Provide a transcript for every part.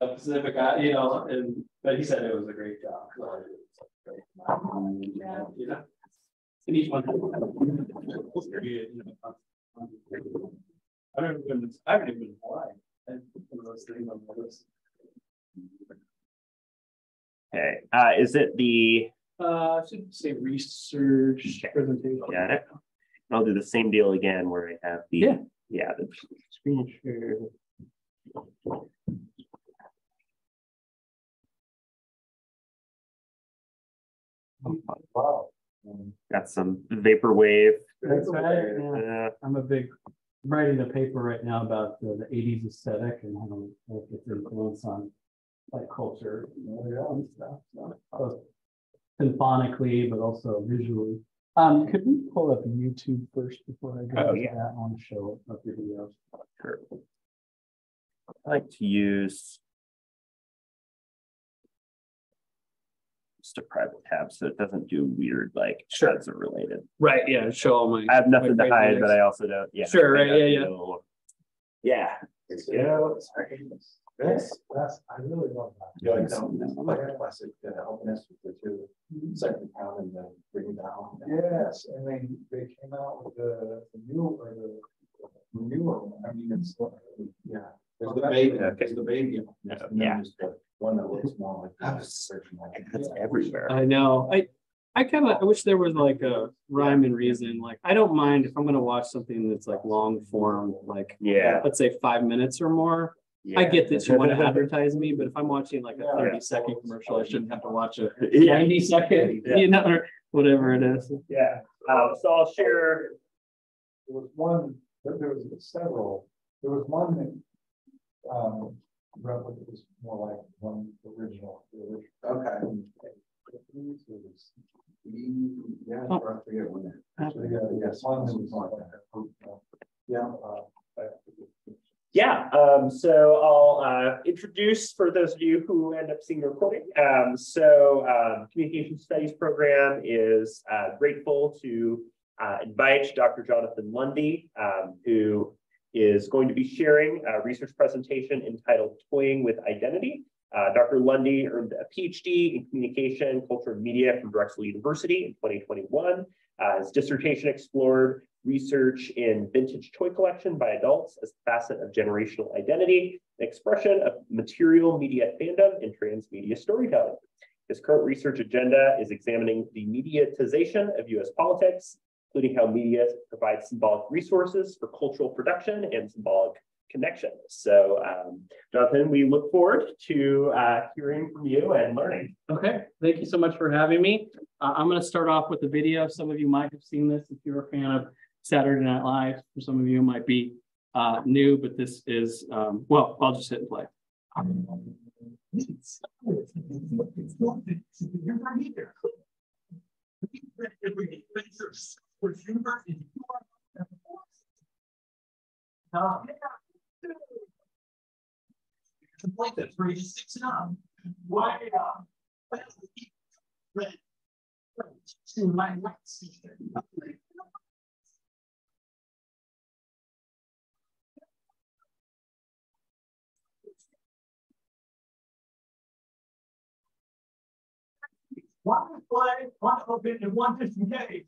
Pacific, but he said it was a great job. And each one. I haven't even been blind. Okay. Is it the? Should say research presentation. Got it. I'll do the same deal again where I have the the screen share. Wow. Got some vaporwave. That's right. Yeah. I'm writing a paper right now about the 80s aesthetic and how its influence on like culture and stuff. So, symphonically, but also visually. Could we pull up YouTube first before I go into that? I want to show up your videos. Sure. I like to use just a private tab so it doesn't do weird like ads are related. Right. Yeah. Show all my. I have nothing to hide, but I also don't. Yeah. Sure. Right. Yeah. That's I really love that. Yeah, like classic openness with the two second pound and then bring it down. Yes, and they came out with the newer one. I mean, it's there's the baby. There's the baby. There's the one that looks more like that's everywhere. I know. I wish there was like a rhyme and reason. Like I don't mind if I'm gonna watch something that's like long form, like let's say 5 minutes or more. Yeah. I get that you want to advertise me, but if I'm watching like a 30-second commercial, I shouldn't have to watch a 90-second, or whatever it is. Yeah. So I'll share. There was one. There was several. There was one that was more like one original. Okay. I forget when that. One that was like that. So I'll introduce for those of you who end up seeing the recording. Communication Studies program is grateful to invite Dr. Jonathan Lundy, who is going to be sharing a research presentation entitled Toying with Identity. Dr. Lundy earned a PhD in Communication, Culture, and Media from Drexel University in 2021. His dissertation explored research in vintage toy collection by adults as a facet of generational identity, an expression of material media fandom and transmedia storytelling. His current research agenda is examining the mediatization of US politics, including how media provides symbolic resources for cultural production and symbolic connection. So, Jonathan, we look forward to hearing from you and learning. Okay, thank you so much for having me. I'm going to start off with a video. Some of you might have seen this if you're a fan of Saturday Night Live. For some of you, it might be new, but this is, well, I'll just hit and play. Complaint that's for ages 6 and up. Why red to my right season. One play, one open, and one disengage.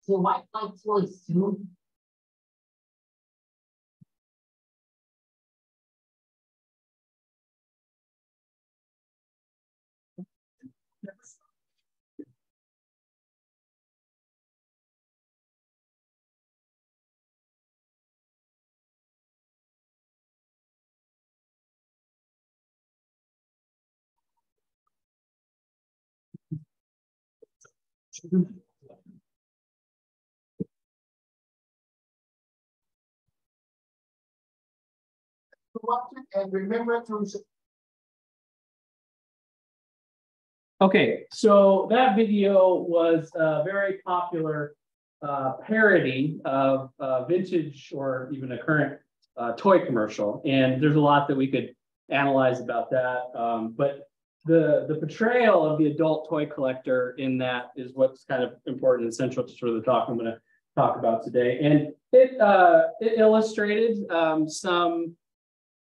So white lights really soon. watch it and remember to. Okay, so that video was a very popular parody of vintage or even a current toy commercial. And there's a lot that we could analyze about that. But the portrayal of the adult toy collector in that is what's kind of important and central to sort of the talk I'm going to talk about today. And it illustrated some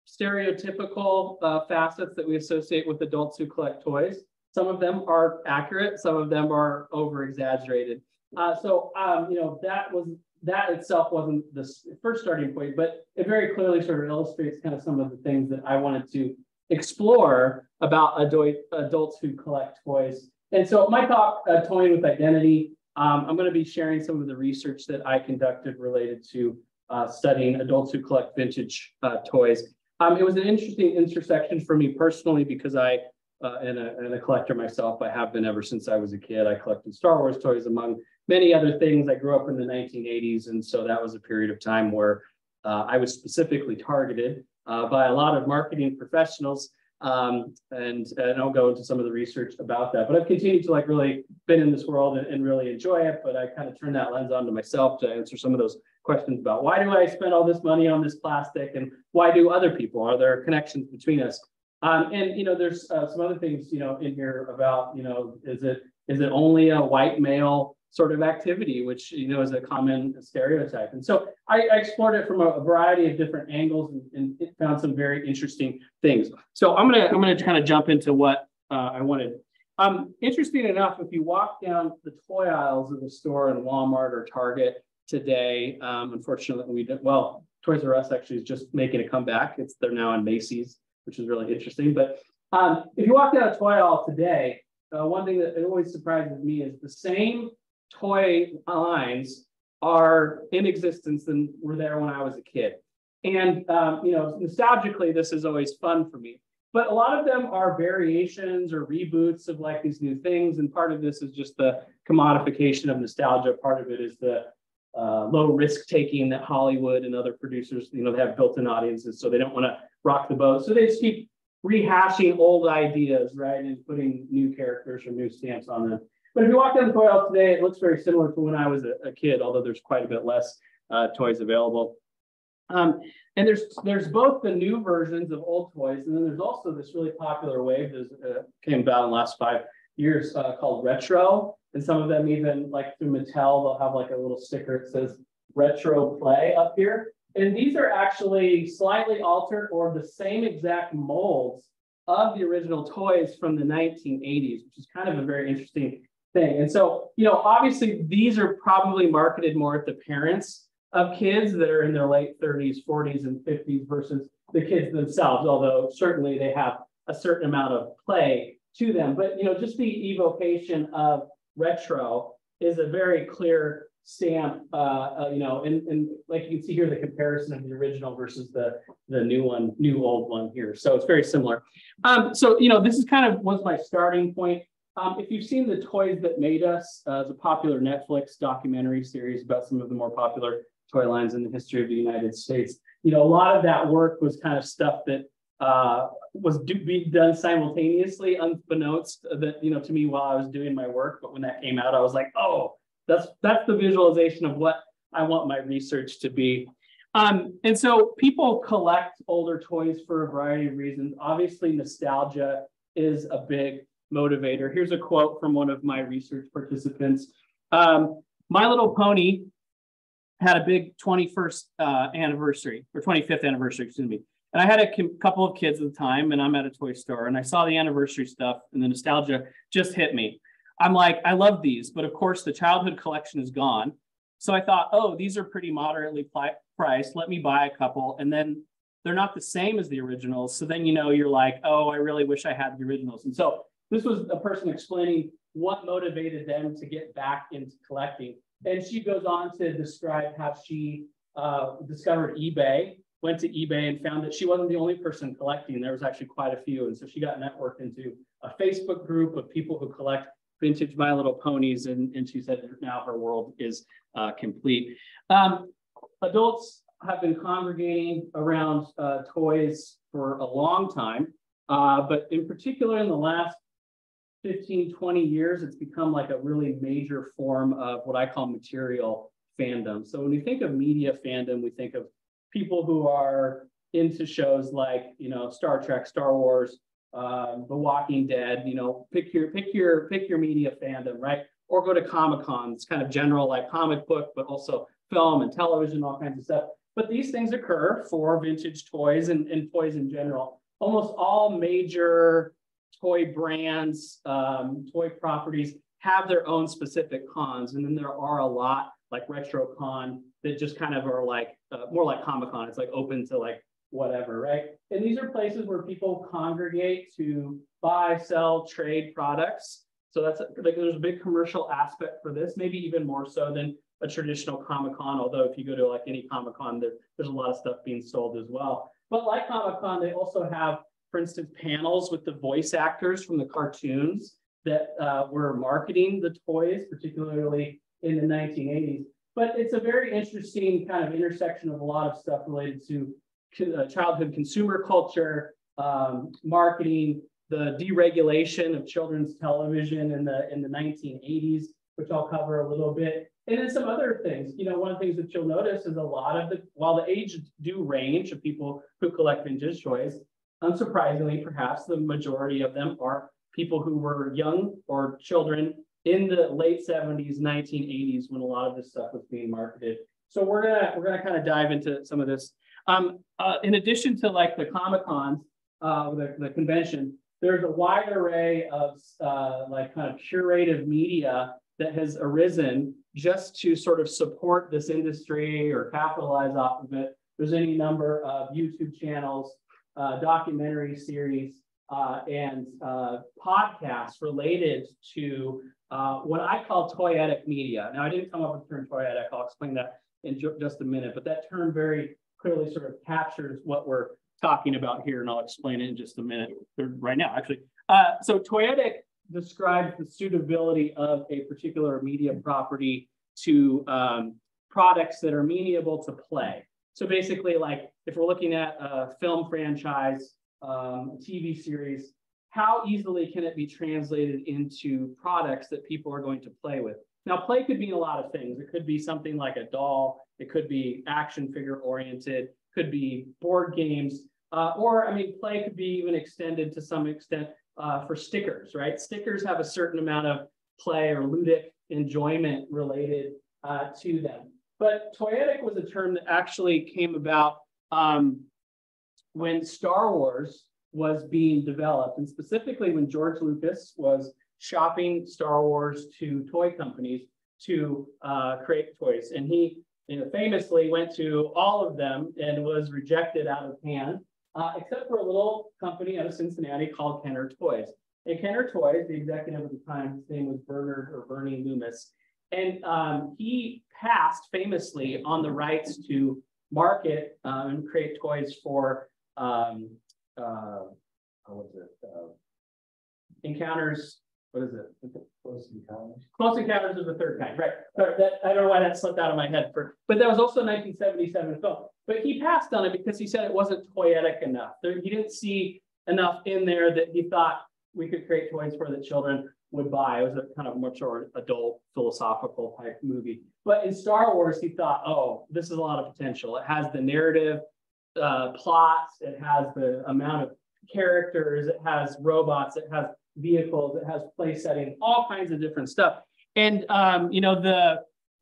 stereotypical facets that we associate with adults who collect toys. Some of them are accurate, some of them are over-exaggerated. That itself wasn't the first starting point, but it very clearly sort of illustrates kind of some of the things that I wanted to explore about adults who collect toys. And so my talk, Toying with Identity, I'm going to be sharing some of the research that I conducted related to studying adults who collect vintage toys. It was an interesting intersection for me personally because and a collector myself. I have been ever since I was a kid. I collected Star Wars toys among many other things. I grew up in the 1980s, and so that was a period of time where I was specifically targeted by a lot of marketing professionals. And I'll go into some of the research about that. But I've continued to really been in this world and really enjoy it. But I kind of turned that lens onto myself to answer some of those questions about why do I spend all this money on this plastic, and why do other people? Are there connections between us? There's some other things, in here about, is it only a white male sort of activity, which, is a common stereotype. And so I explored it from a variety of different angles and it found some very interesting things. So I'm gonna kind of jump into what I wanted. Interesting enough, if you walk down the toy aisles of the store in Walmart or Target today, unfortunately, Toys R Us actually is just making a comeback. They're now on Macy's, which is really interesting. But if you walk down a toy aisle today, one thing that always surprises me is the same toy lines are in existence than were there when I was a kid. And, nostalgically, this is always fun for me. But a lot of them are variations or reboots of these new things. And part of this is just the commodification of nostalgia. Part of it is the low risk taking that Hollywood and other producers, they have built-in audiences, so they don't want to rock the boat. So they just keep rehashing old ideas, right, and putting new characters or new stamps on them. But if you walk down the toy aisle today, it looks very similar to when I was a kid, although there's quite a bit less toys available. And there's both the new versions of old toys, and then there's also this really popular wave that came about in the last 5 years called retro. And some of them even, through Mattel, they'll have a little sticker that says retro play up here. And these are actually slightly altered or the same exact molds of the original toys from the 1980s, which is kind of a very interesting thing. And so, obviously these are probably marketed more at the parents of kids that are in their late 30s, 40s, and 50s versus the kids themselves, although certainly they have a certain amount of play to them. But, just the evocation of retro is a very clear stamp, and like you can see here, the comparison of the original versus the new old one here. So it's very similar. This is kind of was my starting point. If you've seen The Toys That Made Us, it's a popular Netflix documentary series about some of the more popular toy lines in the history of the United States. A lot of that work was kind of stuff that was being done simultaneously, unbeknownst that, to me while I was doing my work. But when that came out, I was like, oh, that's the visualization of what I want my research to be. And so people collect older toys for a variety of reasons. Obviously, nostalgia is a big motivator. Here's a quote from one of my research participants. My Little Pony had a big 21st anniversary, or 25th anniversary, excuse me. And I had a couple of kids at the time, and I'm at a toy store, and I saw the anniversary stuff, and the nostalgia just hit me. I'm like, I love these, but of course the childhood collection is gone. So I thought, oh, these are pretty moderately priced. Let me buy a couple. And then they're not the same as the originals. So then, you're like, oh, I really wish I had the originals. And so this was a person explaining what motivated them to get back into collecting. And she goes on to describe how she discovered eBay, went to eBay and found that she wasn't the only person collecting. There was actually quite a few. And so she got networked into a Facebook group of people who collect vintage My Little Ponies. And she said now her world is complete. Adults have been congregating around toys for a long time, but in particular in the last 15, 20 years, it's become like a really major form of what I call material fandom. So when we think of media fandom, we think of people who are into shows like, you know, Star Trek, Star Wars, The Walking Dead, you know, pick your media fandom, right? Or go to Comic-Con. It's kind of general, like comic book, but also film and television, all kinds of stuff. But these things occur for vintage toys and toys in general. Almost all major toy brands, toy properties have their own specific cons. And then there are a lot like RetroCon that just kind of are like, more like Comic-Con. It's like open to like whatever, right? And these are places where people congregate to buy, sell, trade products. So that's like, there's a big commercial aspect for this, maybe even more so than a traditional Comic-Con, although if you go to like any Comic-Con, there's a lot of stuff being sold as well. But like Comic-Con, they also have, for instance, panels with the voice actors from the cartoons that were marketing the toys, particularly in the 1980s. But it's a very interesting kind of intersection of a lot of stuff related to childhood consumer culture, marketing, the deregulation of children's television in the 1980s, which I'll cover a little bit. And then some other things. You know, one of the things that you'll notice is a lot of while the age do range of people who collect vintage toys, unsurprisingly, perhaps the majority of them are people who were young or children in the late 70s, 1980s, when a lot of this stuff was being marketed. So we're gonna kind of dive into some of this. In addition to like the Comic-Cons, the convention, there's a wide array of like kind of curative media that has arisen just to sort of support this industry or capitalize off of it. There's any number of YouTube channels, documentary series, and podcasts related to what I call toyetic media. Now, I didn't come up with the term toyetic. I'll explain that in just a minute, but that term very clearly sort of captures what we're talking about here, and I'll explain it in just a minute, right now, actually. So toyetic describes the suitability of a particular media property to products that are amenable to play. So basically, like if we're looking at a film franchise, TV series, how easily can it be translated into products that people are going to play with? Now, play could mean a lot of things. It could be something like a doll. It could be action figure oriented, could be board games, or I mean, play could be even extended to some extent for stickers, right? Stickers have a certain amount of play or ludic enjoyment related to them. But toyetic was a term that actually came about when Star Wars was being developed, and specifically when George Lucas was shopping Star Wars to toy companies to create toys. And he famously went to all of them and was rejected out of hand, except for a little company out of Cincinnati called Kenner Toys. And Kenner Toys, the executive at the time, his name was Bernie Loomis. And he passed famously on the rights to market and create toys for Encounters. What is it? Close Encounters. Close Encounters of the Third Kind, right? Sorry, I don't know why that slipped out of my head. But that was also a 1977 film. But he passed on it because he said it wasn't toyetic enough. He didn't see enough in there that he thought we could create toys for the children would buy. It was a kind of much more adult, philosophical type movie. But in Star Wars, he thought, oh, this is a lot of potential. It has the narrative plots. It has the amount of characters. It has robots. It has vehicles. It has play setting, all kinds of different stuff. And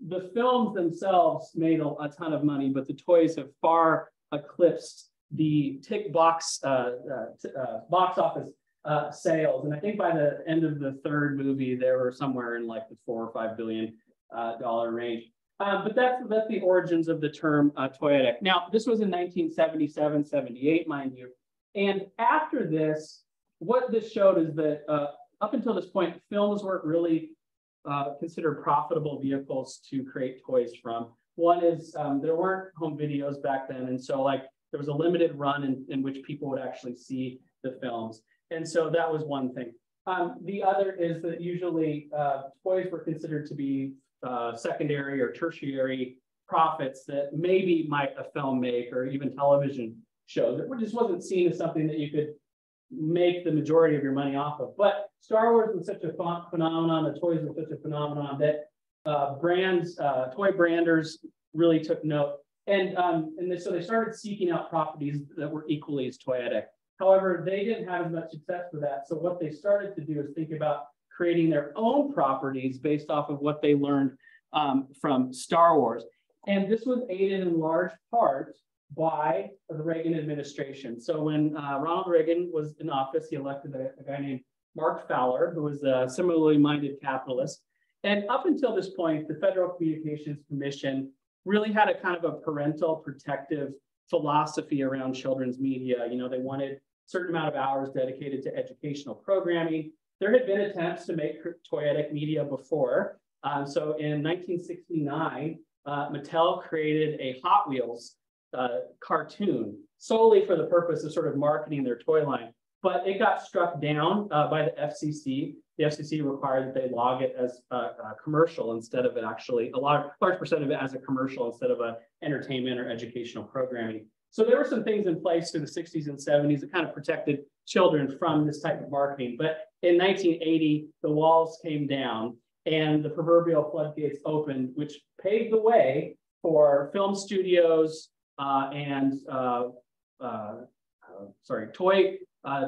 the films themselves made a ton of money, but the toys have far eclipsed the box office sales. And I think by the end of the third movie, they were somewhere in like the $4 or $5 billion range. But that's the origins of the term toyetic. Now, this was in 1977, 78, mind you. And after this, what this showed is that up until this point, films weren't really considered profitable vehicles to create toys from. One is there weren't home videos back then. And so like there was a limited run in which people would actually see the films. And so that was one thing. The other is that usually toys were considered to be secondary or tertiary profits that maybe might a film make or even television shows. It just wasn't seen as something that you could make the majority of your money off of. But Star Wars was such a phenomenon, the toys were such a phenomenon that toy branders really took note. And so they started seeking out properties that were equally as toyetic. However, they didn't have as much success with that. So what they started to do is think about creating their own properties based off of what they learned from Star Wars. And this was aided in large part by the Reagan administration. So when Ronald Reagan was in office, he elected a guy named Mark Fowler, who was a similarly minded capitalist. And up until this point, the Federal Communications Commission really had a kind of a parental protective philosophy around children's media. You know, they wanted a certain amount of hours dedicated to educational programming. There had been attempts to make toyetic media before. So in 1969, Mattel created a Hot Wheels cartoon solely for the purpose of sort of marketing their toy line. But it got struck down by the FCC. The FCC required that they log it as a commercial instead of actually a large percent of it as a commercial instead of a entertainment or educational programming. So there were some things in place through the 60s and 70s that kind of protected children from this type of marketing. But in 1980, the walls came down and the proverbial floodgates opened, which paved the way for film studios and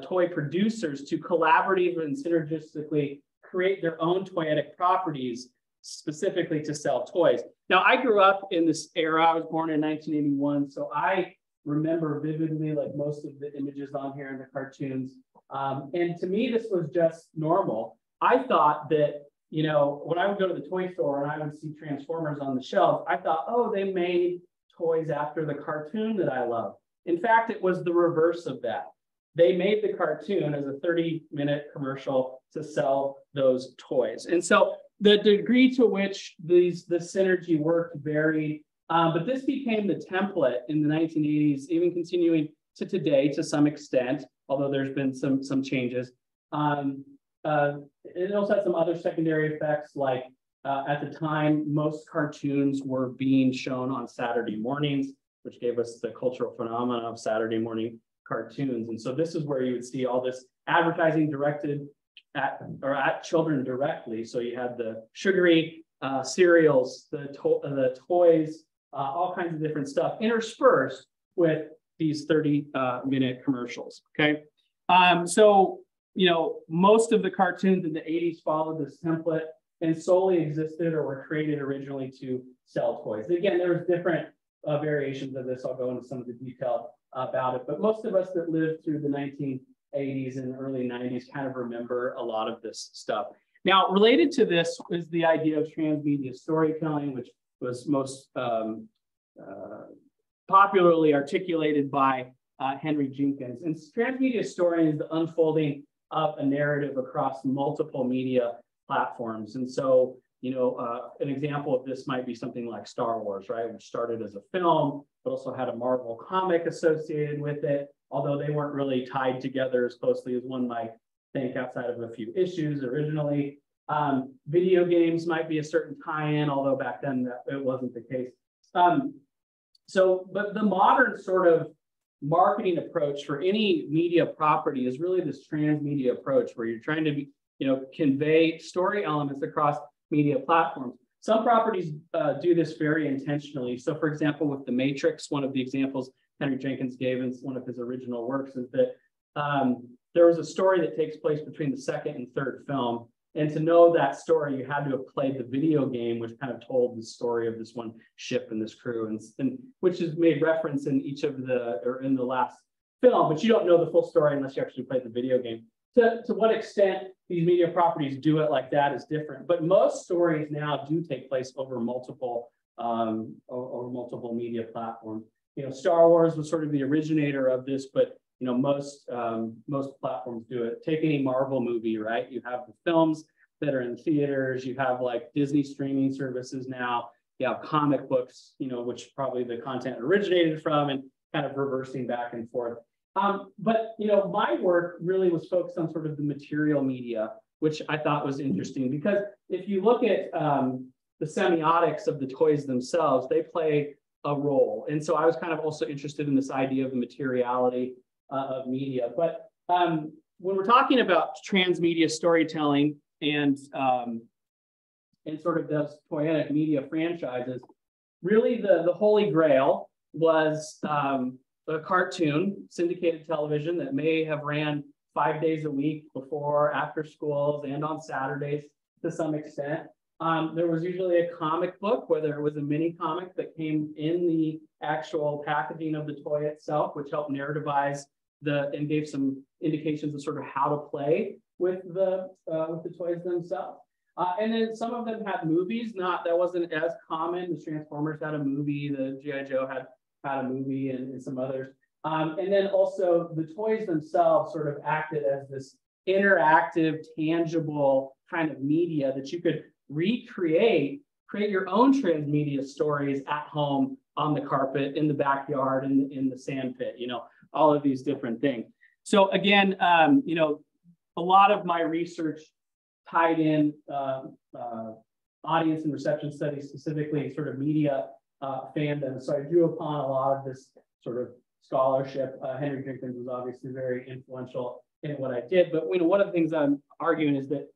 toy producers to collaboratively and synergistically create their own toyetic properties specifically to sell toys. Now, I grew up in this era. I was born in 1981, so I remember vividly like most of the images on here in the cartoons. And to me, this was just normal. I thought that, you know, when I would go to the toy store and I would see Transformers on the shelf, I thought, oh, they made toys after the cartoon that I love. In fact, it was the reverse of that. They made the cartoon as a 30-minute commercial to sell those toys. And so the degree to which the synergy worked varied, but this became the template in the 1980s, even continuing to today to some extent, although there's been some changes. It also had some other secondary effects, like at the time, most cartoons were being shown on Saturday mornings, which gave us the cultural phenomena of Saturday morning cartoons. And so this is where you would see all this advertising directed at children directly. So you had the sugary cereals, the toys, all kinds of different stuff interspersed with these 30-minute commercials, okay? So, you know, most of the cartoons in the 80s followed this template and solely existed or were created originally to sell toys. Again, there was different variations of this. I'll go into some of the detail about it, but most of us that lived through the 1980s and early 90s kind of remember a lot of this stuff. Now, related to this is the idea of transmedia storytelling, which was most popularly articulated by Henry Jenkins. And transmedia storytelling is the unfolding of a narrative across multiple media platforms. And so, you know, an example of this might be something like Star Wars, right? Which started as a film, but also had a Marvel comic associated with it, although they weren't really tied together as closely as one might think outside of a few issues originally. Video games might be a certain tie-in, although back then it wasn't the case. But the modern sort of marketing approach for any media property is really this transmedia approach, where you're trying to convey story elements across media platforms. Some properties do this very intentionally. So for example, with The Matrix, one of the examples Henry Jenkins gave in one of his original works is that there was a story that takes place between the second and third film. And to know that story, you had to have played the video game, which kind of told the story of this one ship and this crew, and which is made reference in each of in the last film, but you don't know the full story unless you actually played the video game. To what extent these media properties do it like that is different, but most stories now do take place over multiple media platforms. You know, Star Wars was sort of the originator of this, but you know, most platforms do it. Take any Marvel movie, right? You have the films that are in theaters. You have like Disney streaming services now. You have comic books, you know, which probably the content originated from, and kind of reversing back and forth. But you know, my work really was focused on sort of the material media, which I thought was interesting, because if you look at the semiotics of the toys themselves, they play a role. And so I was kind of also interested in this idea of the materiality of media. But when we're talking about transmedia storytelling and sort of those toyetic media franchises, really the holy grail was a cartoon, syndicated television that may have ran 5 days a week before, after schools, and on Saturdays to some extent. There was usually a comic book, whether it was a mini comic that came in the actual packaging of the toy itself, which helped narrativize and gave some indications of sort of how to play with the toys themselves. And then some of them had movies. That wasn't as common. The Transformers had a movie. The G.I. Joe had a movie, and some others. And then also the toys themselves sort of acted as this interactive, tangible kind of media that you could create your own transmedia stories at home, on the carpet, in the backyard, in the sand pit, all of these different things. So again, a lot of my research tied in audience and reception studies, specifically sort of media fandom. So I drew upon a lot of this sort of scholarship. Henry Jenkins was obviously very influential in what I did. But one of the things I'm arguing is that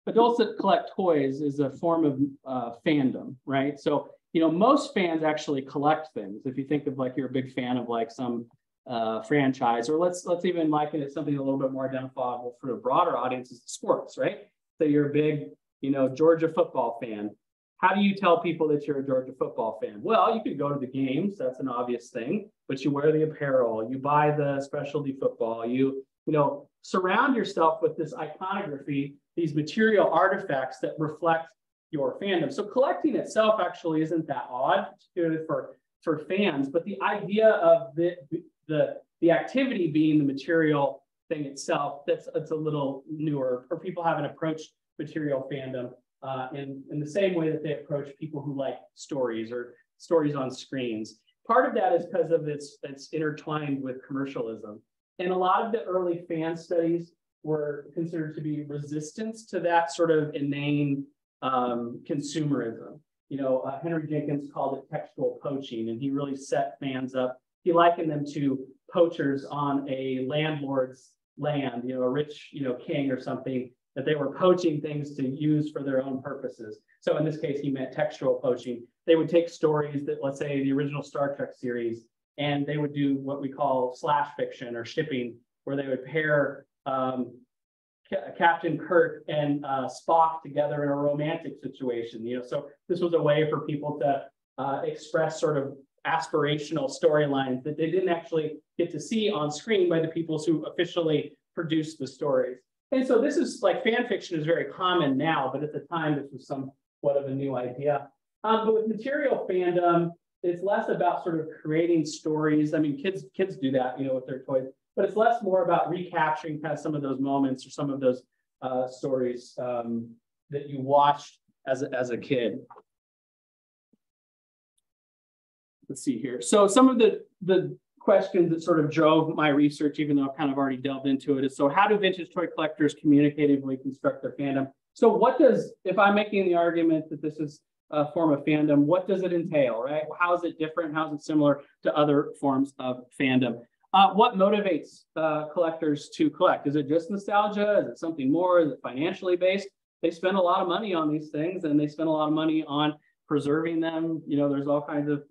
adults that collect toys is a form of fandom, right? So most fans actually collect things. If you think of like you're a big fan of like some franchise, or let's even liken it something a little bit more identifiable for a broader audience is sports, right? So you're a big, Georgia football fan. How do you tell people that you're a Georgia football fan? Well, you could go to the games, that's an obvious thing, but you wear the apparel, you buy the specialty football, you surround yourself with this iconography, these material artifacts that reflect your fandom. So collecting itself actually isn't that odd, particularly for fans, but the idea of the activity being the material thing itself, it's a little newer, or people haven't approached material fandom in the same way that they approach people who like stories or stories on screens. Part of that is because of it's intertwined with commercialism. And a lot of the early fan studies were considered to be resistance to that sort of inane consumerism. Henry Jenkins called it textual poaching, and he really set fans up. He likened them to poachers on a landlord's land, a rich, king or something, that they were poaching things to use for their own purposes. So in this case, he meant textual poaching. They would take stories that, let's say, the original Star Trek series, and they would do what we call slash fiction or shipping, where they would pair Captain Kirk and Spock together in a romantic situation. So this was a way for people to express sort of aspirational storylines that they didn't actually get to see on screen by the people who officially produced the stories. And so this is like fan fiction is very common now, but at the time this was somewhat of a new idea. But with material fandom, it's less about sort of creating stories. I mean, kids do that, with their toys, but it's more about recapturing kind of some of those moments or some of those stories that you watched as a kid. Let's see here. So some of the questions that sort of drove my research, even though I've kind of already delved into it, is so how do vintage toy collectors communicatively construct their fandom? So if I'm making the argument that this is a form of fandom, what does it entail, right? How is it different? How is it similar to other forms of fandom? What motivates collectors to collect? Is it just nostalgia? Is it something more? Is it financially based? They spend a lot of money on these things, and they spend a lot of money on preserving them. There's all kinds of,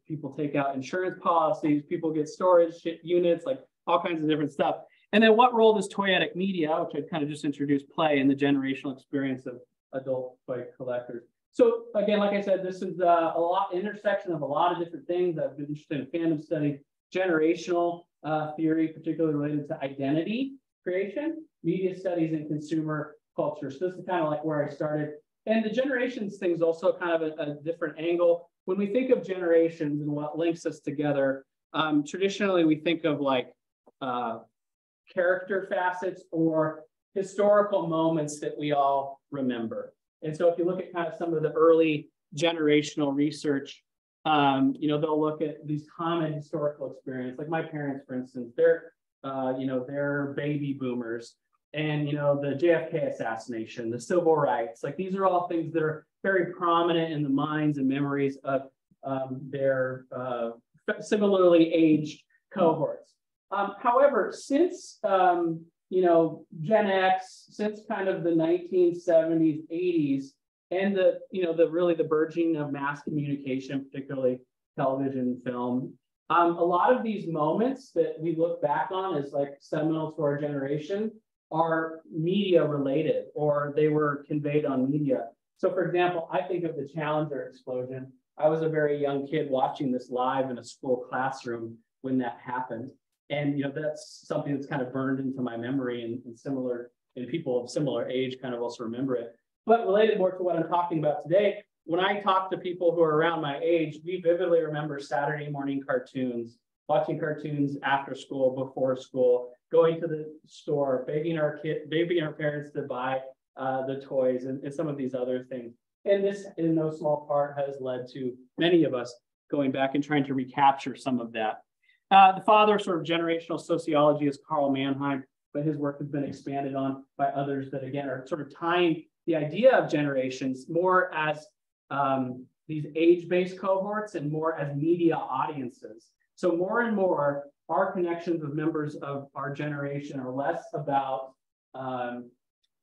people take out insurance policies, people get storage units, like all kinds of different stuff. And then what role does toyetic media, which I kind of just introduced, play in the generational experience of adult toy collectors? So again, like I said, this is intersection of a lot of different things. I've been interested in fandom studies, generational theory, particularly related to identity creation, media studies, and consumer culture. So this is kind of like where I started. And the generations thing is also kind of a different angle. When we think of generations and what links us together, traditionally we think of like character facets or historical moments that we all remember. And so if you look at kind of some of the early generational research, they'll look at these common historical experiences. Like my parents, for instance, they're baby boomers. and, you know, the JFK assassination, the civil rights, like these are all things that are very prominent in the minds and memories of their similarly aged cohorts. However, since, you know, Gen X, since kind of the 1970s, 80s, and the, you know, really the burgeoning of mass communication, particularly television and film, a lot of these moments that we look back on as like seminal to our generation are media related, or they were conveyed on media. So for example, I think of the Challenger explosion. I was a very young kid watching this live in a school classroom when that happened. And, you know, that's something that's kind of burned into my memory, and similar, and people of similar age kind of also remember it. But related more to what I'm talking about today, when I talk to people who are around my age, we vividly remember Saturday morning cartoons, watching cartoons after school, before school, going to the store, begging our parents to buy the toys and some of these other things. And this, in no small part, has led to many of us going back and trying to recapture some of that. The father of sort of generational sociology is Carl Mannheim, but his work has been expanded on by others that, again, are sort of tying the idea of generations more as these age-based cohorts and more as media audiences. So more and more, our connections with members of our generation are less about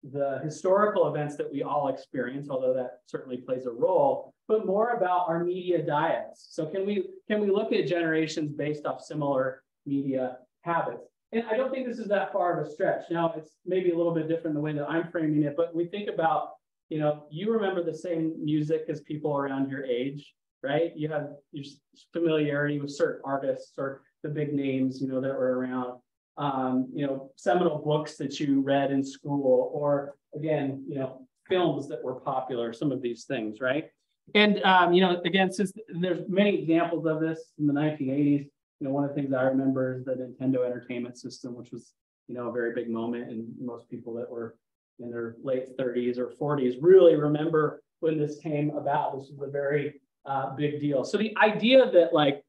the historical events that we all experience, although that certainly plays a role, but more about our media diets. So can we look at generations based off similar media habits? And I don't think this is that far of a stretch. Now, it's maybe a little bit different the way that I'm framing it, but we think about, you know, you remember the same music as people around your age, right? You have your familiarity with certain artists or the big names, you know, that were around. You know, seminal books that you read in school, or again, you know, films that were popular, some of these things, right? And, you know, again, since there's many examples of this in the 1980s, you know, one of the things I remember is the Nintendo Entertainment System, which was, you know, a very big moment. And most people that were in their late 30s or 40s really remember when this came about. This was a very big deal. So the idea that like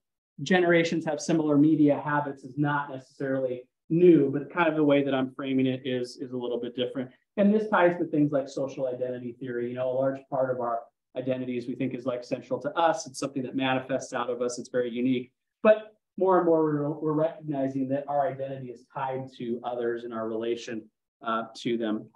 generations have similar media habits is not necessarily new, but kind of the way that I'm framing it is a little bit different. And this ties to things like social identity theory. You know, a large part of our identities we think is like central to us. It's something that manifests out of us. It's very unique. But more and more, we're recognizing that our identity is tied to others and our relation to them.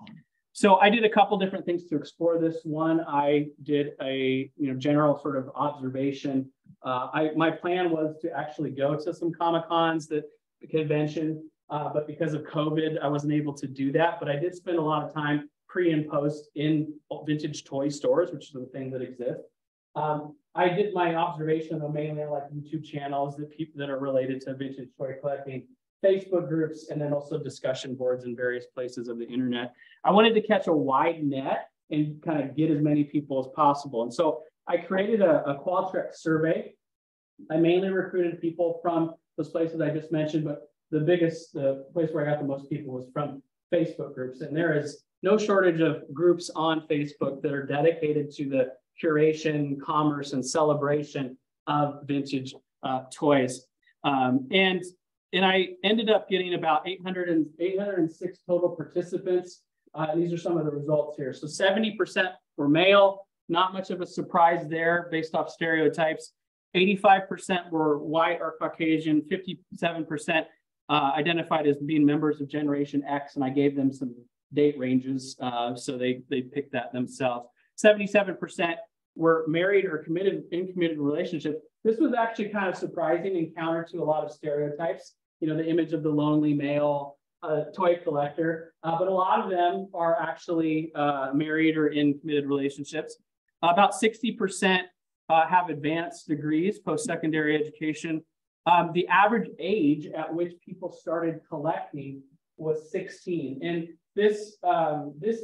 So I did a couple different things to explore this. One, I did a general sort of observation. My plan was to actually go to some Comic-Cons, the convention, but because of COVID, I wasn't able to do that. But I did spend a lot of time pre and post in vintage toy stores, which is a thing that exists. I did my observation though mainly on like YouTube channels that people that are related to vintage toy collecting, Facebook groups, and then also discussion boards in various places of the internet. I wanted to catch a wide net and kind of get as many people as possible. And so I created a Qualtrics survey. I mainly recruited people from those places I just mentioned, but the place where I got the most people was from Facebook groups. And there is no shortage of groups on Facebook that are dedicated to the curation, commerce, and celebration of vintage toys. And I ended up getting about 806 total participants. These are some of the results here. So 70% were male, not much of a surprise there based off stereotypes. 85% were white or Caucasian, 57% identified as being members of Generation X, and I gave them some date ranges, so they picked that themselves. 77% were married or in committed relationships. This was actually kind of surprising and counter to a lot of stereotypes. You know, the image of the lonely male toy collector, but a lot of them are actually married or in committed relationships. About 60% have advanced degrees, post-secondary education. The average age at which people started collecting was 16. And this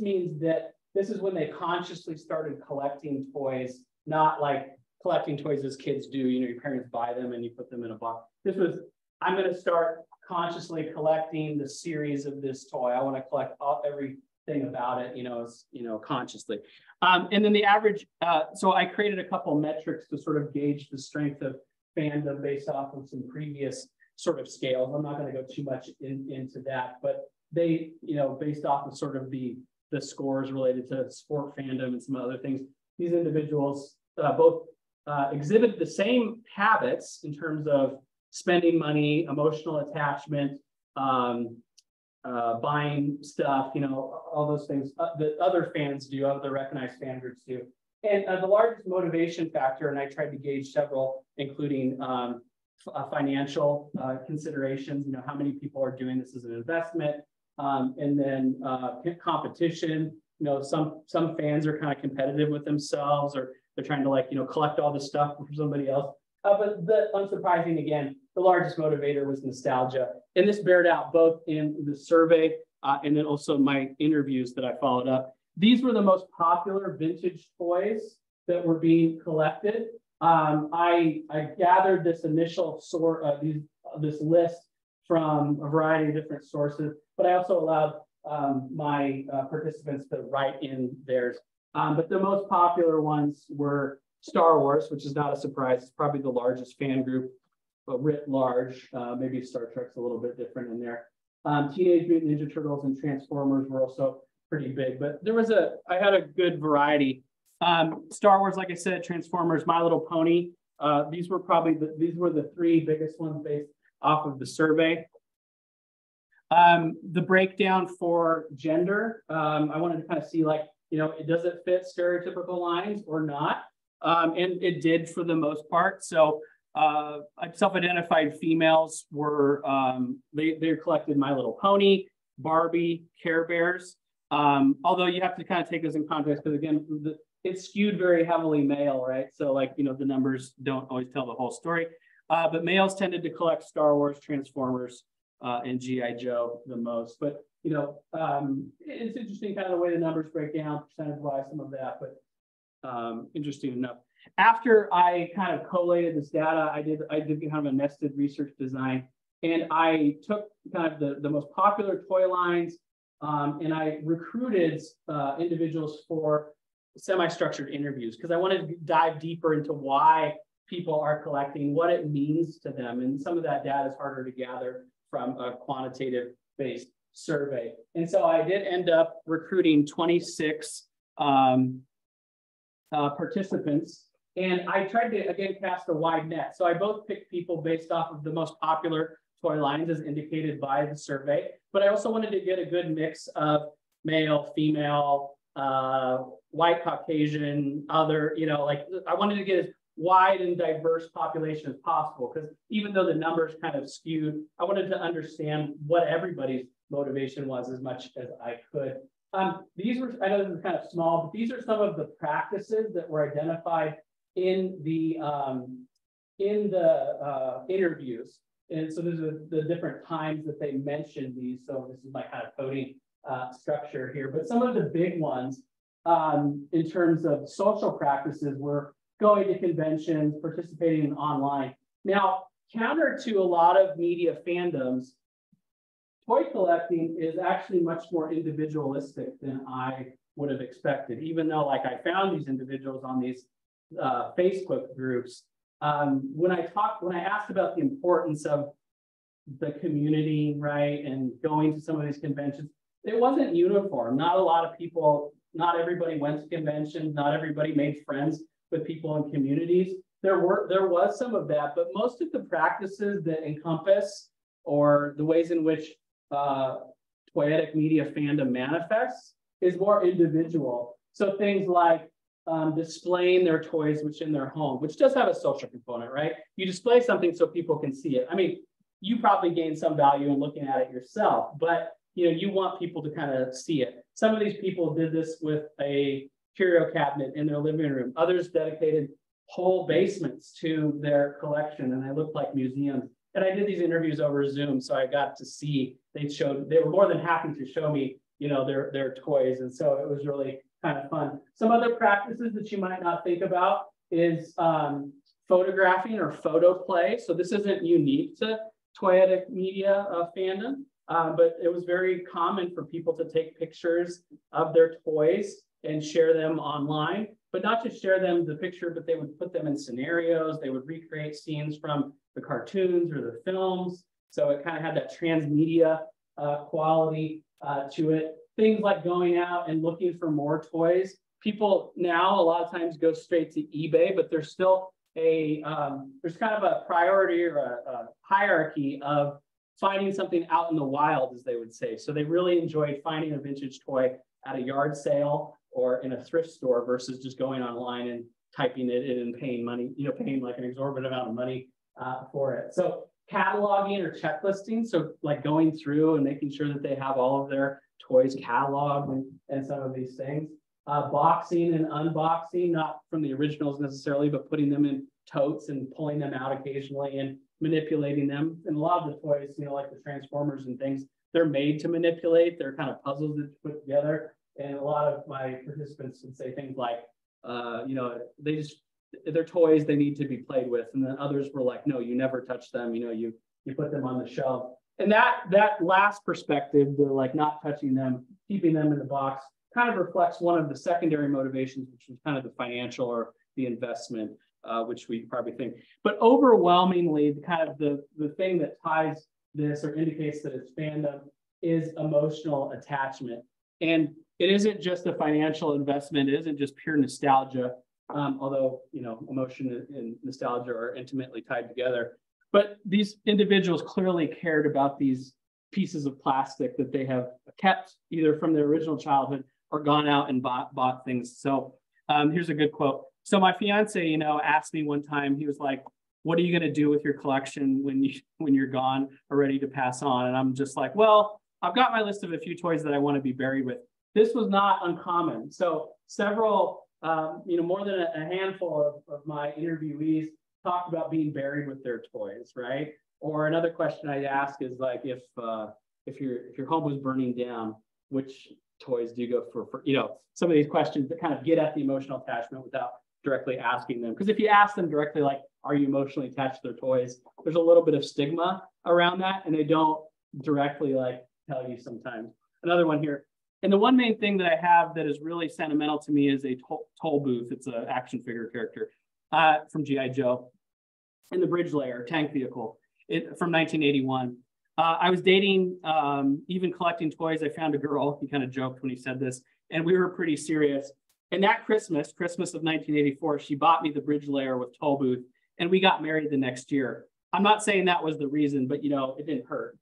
means that this is when they consciously started collecting toys, not like collecting toys as kids do. You know, your parents buy them and you put them in a box. This was, I'm going to start consciously collecting the series of this toy. I want to collect everything about it, consciously. And then the average, so I created a couple metrics to sort of gauge the strength of fandom based off of some previous sort of scales. I'm not going to go too much into that, but they, based off of sort of the scores related to sport fandom and some other things, these individuals both exhibit the same habits in terms of spending money, emotional attachment, buying stuff, all those things that other fans do, other recognized fan groups do. And the largest motivation factor, and I tried to gauge several, including financial considerations, how many people are doing this as an investment, and then competition. Some fans are kind of competitive with themselves, or they're trying to collect all this stuff for somebody else. But unsurprising, again, the largest motivator was nostalgia. And this bared out both in the survey and then also my interviews that I followed up. These were the most popular vintage toys that were being collected. I gathered this initial this list from a variety of different sources, but I also allowed my participants to write in theirs. But the most popular ones were Star Wars, which is not a surprise. It's probably the largest fan group, but writ large. Maybe Star Trek's a little bit different in there. Teenage Mutant Ninja Turtles and Transformers were also pretty big, but I had a good variety. Star Wars, like I said, Transformers, My Little Pony. These were the three biggest ones based off of the survey. The breakdown for gender, I wanted to kind of see does it fit stereotypical lines or not? And it did for the most part. So self-identified females were, they collected My Little Pony, Barbie, Care Bears. Although you have to kind of take this in context, because again, it's skewed very heavily male, right? So the numbers don't always tell the whole story. But males tended to collect Star Wars, Transformers, and G.I. Joe the most. But, it's interesting kind of the way the numbers break down, percentage-wise, some of that, but interesting enough. After I kind of collated this data, I did kind of a nested research design, and I took kind of the most popular toy lines, and I recruited individuals for semi-structured interviews, because I wanted to dive deeper into why people are collecting, what it means to them. And some of that data is harder to gather from a quantitative-based survey. And so I did end up recruiting 26 participants. And I tried to, again, cast a wide net. So I both picked people based off of the most popular toy lines as indicated by the survey. But I also wanted to get a good mix of male, female, white, Caucasian, other, I wanted to get as wide and diverse population as possible, because even though the numbers kind of skewed, I wanted to understand what everybody's motivation was as much as I could. These were, I know this is kind of small, but these are some of the practices that were identified in the interviews. And so there's the different times that they mentioned these. So this is my kind of coding structure here. But some of the big ones in terms of social practices were going to conventions, participating online. Now, counter to a lot of media fandoms, toy collecting is actually much more individualistic than I would have expected, even though I found these individuals on these Facebook groups. When I asked about the importance of the community, right, and going to some of these conventions, it wasn't uniform. Not a lot of people, not everybody went to conventions, not everybody made friends with people in communities. There was some of that, but most of the practices that encompass, or the ways in which toyetic media fandom manifests, is more individual. So things like displaying their toys in their home, which does have a social component, right? You display something so people can see it. I mean, you probably gain some value in looking at it yourself, but you want people to kind of see it. Some of these people did this with a curio cabinet in their living room. Others dedicated whole basements to their collection, and they looked like museums. And I did these interviews over Zoom, so I got to see, they were more than happy to show me, their toys. And so it was really kind of fun. Some other practices that you might not think about is photographing or photo play. So this isn't unique to toyetic media fandom, but it was very common for people to take pictures of their toys and share them online, but not just share them the picture, but they would put them in scenarios. They would recreate scenes from the cartoons or the films. So it kind of had that transmedia quality to it. Things like going out and looking for more toys. People now a lot of times go straight to eBay, but there's still there's kind of a priority or a hierarchy of finding something out in the wild, as they would say. So they really enjoy finding a vintage toy at a yard sale or in a thrift store versus just going online and typing it in and paying money, paying like an exorbitant amount of money for it. So cataloging or checklisting, so like going through and making sure that they have all of their toys cataloged and some of these things. Boxing and unboxing, not from the originals necessarily, but putting them in totes and pulling them out occasionally and manipulating them. And a lot of the toys, like the Transformers and things, they're made to manipulate. They're kind of puzzles that you put together. And a lot of my participants would say things like, they're toys, they need to be played with. And then others were like, no, you never touch them. You put them on the shelf. And that last perspective, the like not touching them, keeping them in the box, kind of reflects one of the secondary motivations, which is kind of the financial or the investment, which we probably think. But overwhelmingly, the thing that ties this or indicates that it's fandom is emotional attachment. And it isn't just a financial investment. It isn't just pure nostalgia, although, emotion and nostalgia are intimately tied together. But these individuals clearly cared about these pieces of plastic that they have kept either from their original childhood or gone out and bought things. So here's a good quote. So my fiance, asked me one time, he was like, what are you going to do with your collection when you're gone or ready to pass on? And I'm just like, well, I've got my list of a few toys that I want to be buried with. This was not uncommon. So several, more than a handful of my interviewees talked about being buried with their toys, right? Or another question I'd ask is like, if your home was burning down, which toys do you go for? Some of these questions that kind of get at the emotional attachment without directly asking them. Because if you ask them directly, like, are you emotionally attached to their toys? There's a little bit of stigma around that, and they don't directly like tell you sometimes. Another one here. And the one main thing that I have that is really sentimental to me is a toll booth. It's an action figure character from G.I. Joe in the bridge layer tank vehicle from 1981. I was dating, even collecting toys. I found a girl. He kind of joked when he said this, and we were pretty serious. And that Christmas of 1984, she bought me the bridge layer with toll booth, and we got married the next year. I'm not saying that was the reason, but it didn't hurt.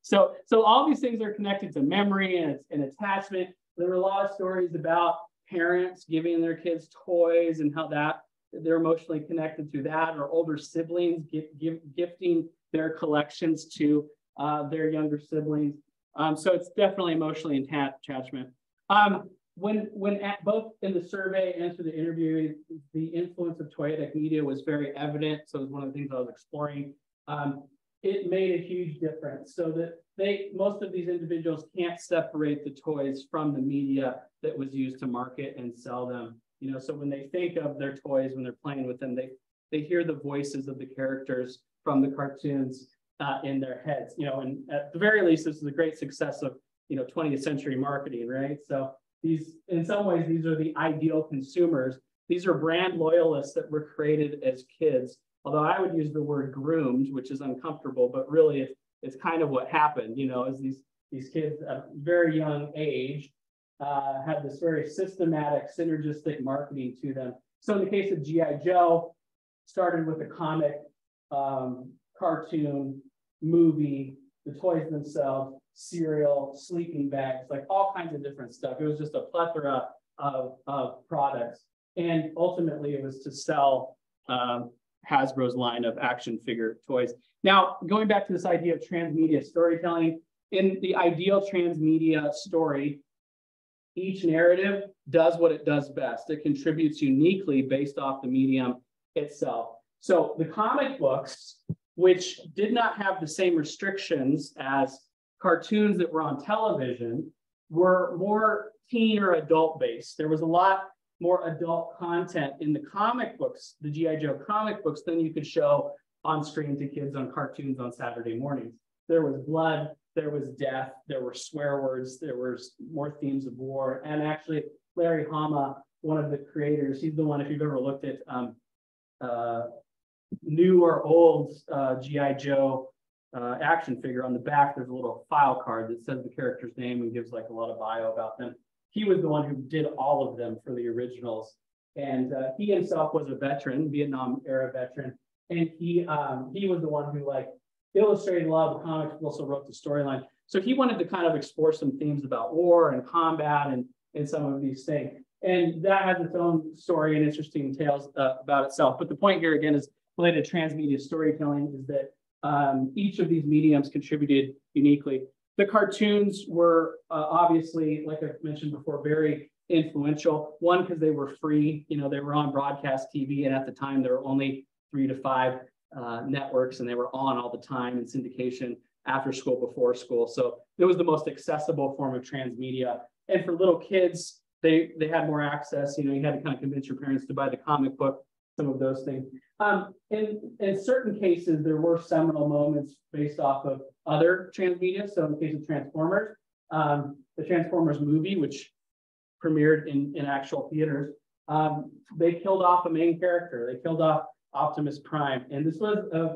So all these things are connected to memory and attachment. There were a lot of stories about parents giving their kids toys and how that they're emotionally connected to that, or older siblings gifting their collections to their younger siblings. So it's definitely emotionally attachment. When both in the survey and through the interview, the influence of toyetic media was very evident. So it was one of the things I was exploring. It made a huge difference. So that most of these individuals can't separate the toys from the media that was used to market and sell them. So when they think of their toys, when they're playing with them, they hear the voices of the characters from the cartoons in their heads. And at the very least, this is a great success of 20th century marketing, right? So in some ways, these are the ideal consumers. These are brand loyalists that were created as kids. Although I would use the word groomed, which is uncomfortable, but really it's kind of what happened, as these kids at a very young age had this very systematic, synergistic marketing to them. So in the case of G.I. Joe, started with a comic, cartoon, movie, the toys themselves, cereal, sleeping bags, like all kinds of different stuff. It was just a plethora of products. And ultimately it was to sell Hasbro's line of action figure toys. Now, going back to this idea of transmedia storytelling, in the ideal transmedia story, each narrative does what it does best. It contributes uniquely based off the medium itself. So the comic books, which did not have the same restrictions as cartoons that were on television, were more teen or adult based. There was a lot more adult content in the comic books, the G.I. Joe comic books, than you could show on screen to kids on cartoons on Saturday mornings. There was blood, there was death, there were swear words, there were more themes of war. And actually, Larry Hama, one of the creators, he's the one, if you've ever looked at new or old G.I. Joe action figure. On the back, there's a little file card that says the character's name and gives like a lot of bio about them. He was the one who did all of them for the originals. And he himself was a veteran, Vietnam era veteran. And he was the one who like illustrated a lot of the comics, but also wrote the storyline. So he wanted to kind of explore some themes about war and combat and some of these things. And that has its own story and interesting tales about itself. But the point here again is related to transmedia storytelling is that each of these mediums contributed uniquely. The cartoons were obviously, like I mentioned before, very influential. One, because they were free, you know, they were on broadcast TV, and at the time there were only 3 to 5 networks, and they were on all the time in syndication after school, before school. So it was the most accessible form of transmedia. And for little kids, they had more access. You know, you had to kind of convince your parents to buy the comic book, some of those things. In certain cases, there were seminal moments based off of other transmedia. So in the case of Transformers, the Transformers movie, which premiered in actual theaters, they killed off a main character. They killed off Optimus Prime. And this was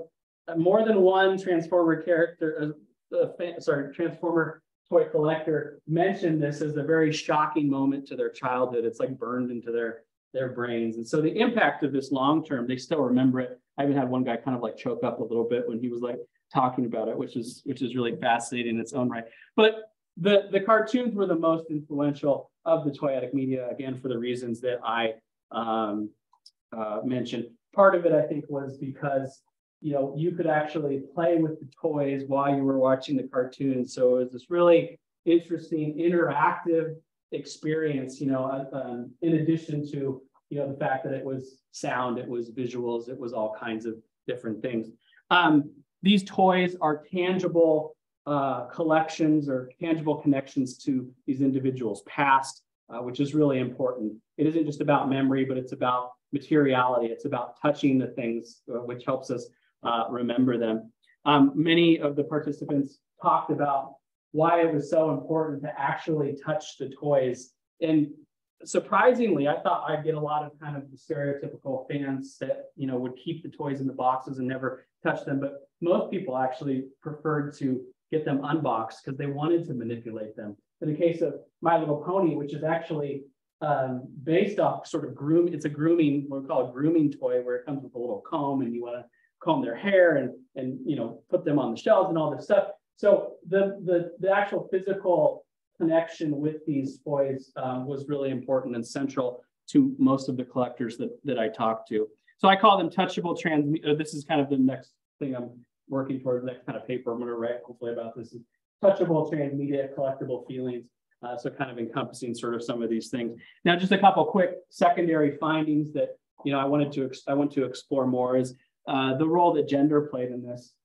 more than one Transformer character, Transformer toy collector mentioned this as a very shocking moment to their childhood. It's like burned into their brains. And so the impact of this long term, they still remember it. I even had one guy kind of like choke up a little bit when he was like talking about it, which is really fascinating in its own right. But the cartoons were the most influential of the toyetic media, again, for the reasons that I mentioned. Part of it, I think, was because, you know, you could actually play with the toys while you were watching the cartoon. So it was this really interesting, interactive experience, you know, in addition to, you know, the fact that it was sound, it was visuals, it was all kinds of different things. These toys are tangible collections or tangible connections to these individuals' past, which is really important. It isn't just about memory, but it's about materiality. It's about touching the things, which helps us remember them. Many of the participants talked about why it was so important to actually touch the toys. And surprisingly, I thought I'd get a lot of kind of the stereotypical fans that, you know, would keep the toys in the boxes and never touch them. But most people actually preferred to get them unboxed because they wanted to manipulate them. In the case of My Little Pony, which is actually based off sort of it's a grooming, what we call a grooming toy, where it comes with a little comb and you want to comb their hair and you know, put them on the shelves and all this stuff. So the actual physical connection with these toys was really important and central to most of the collectors that I talked to. So I call them touchable transmedia. This is kind of the next thing I'm working towards, the next kind of paper I'm going to write hopefully about this is touchable transmedia, collectible feelings. So kind of encompassing sort of some of these things. Now, just a couple quick secondary findings that, you know, I want to explore more is the role that gender played in this.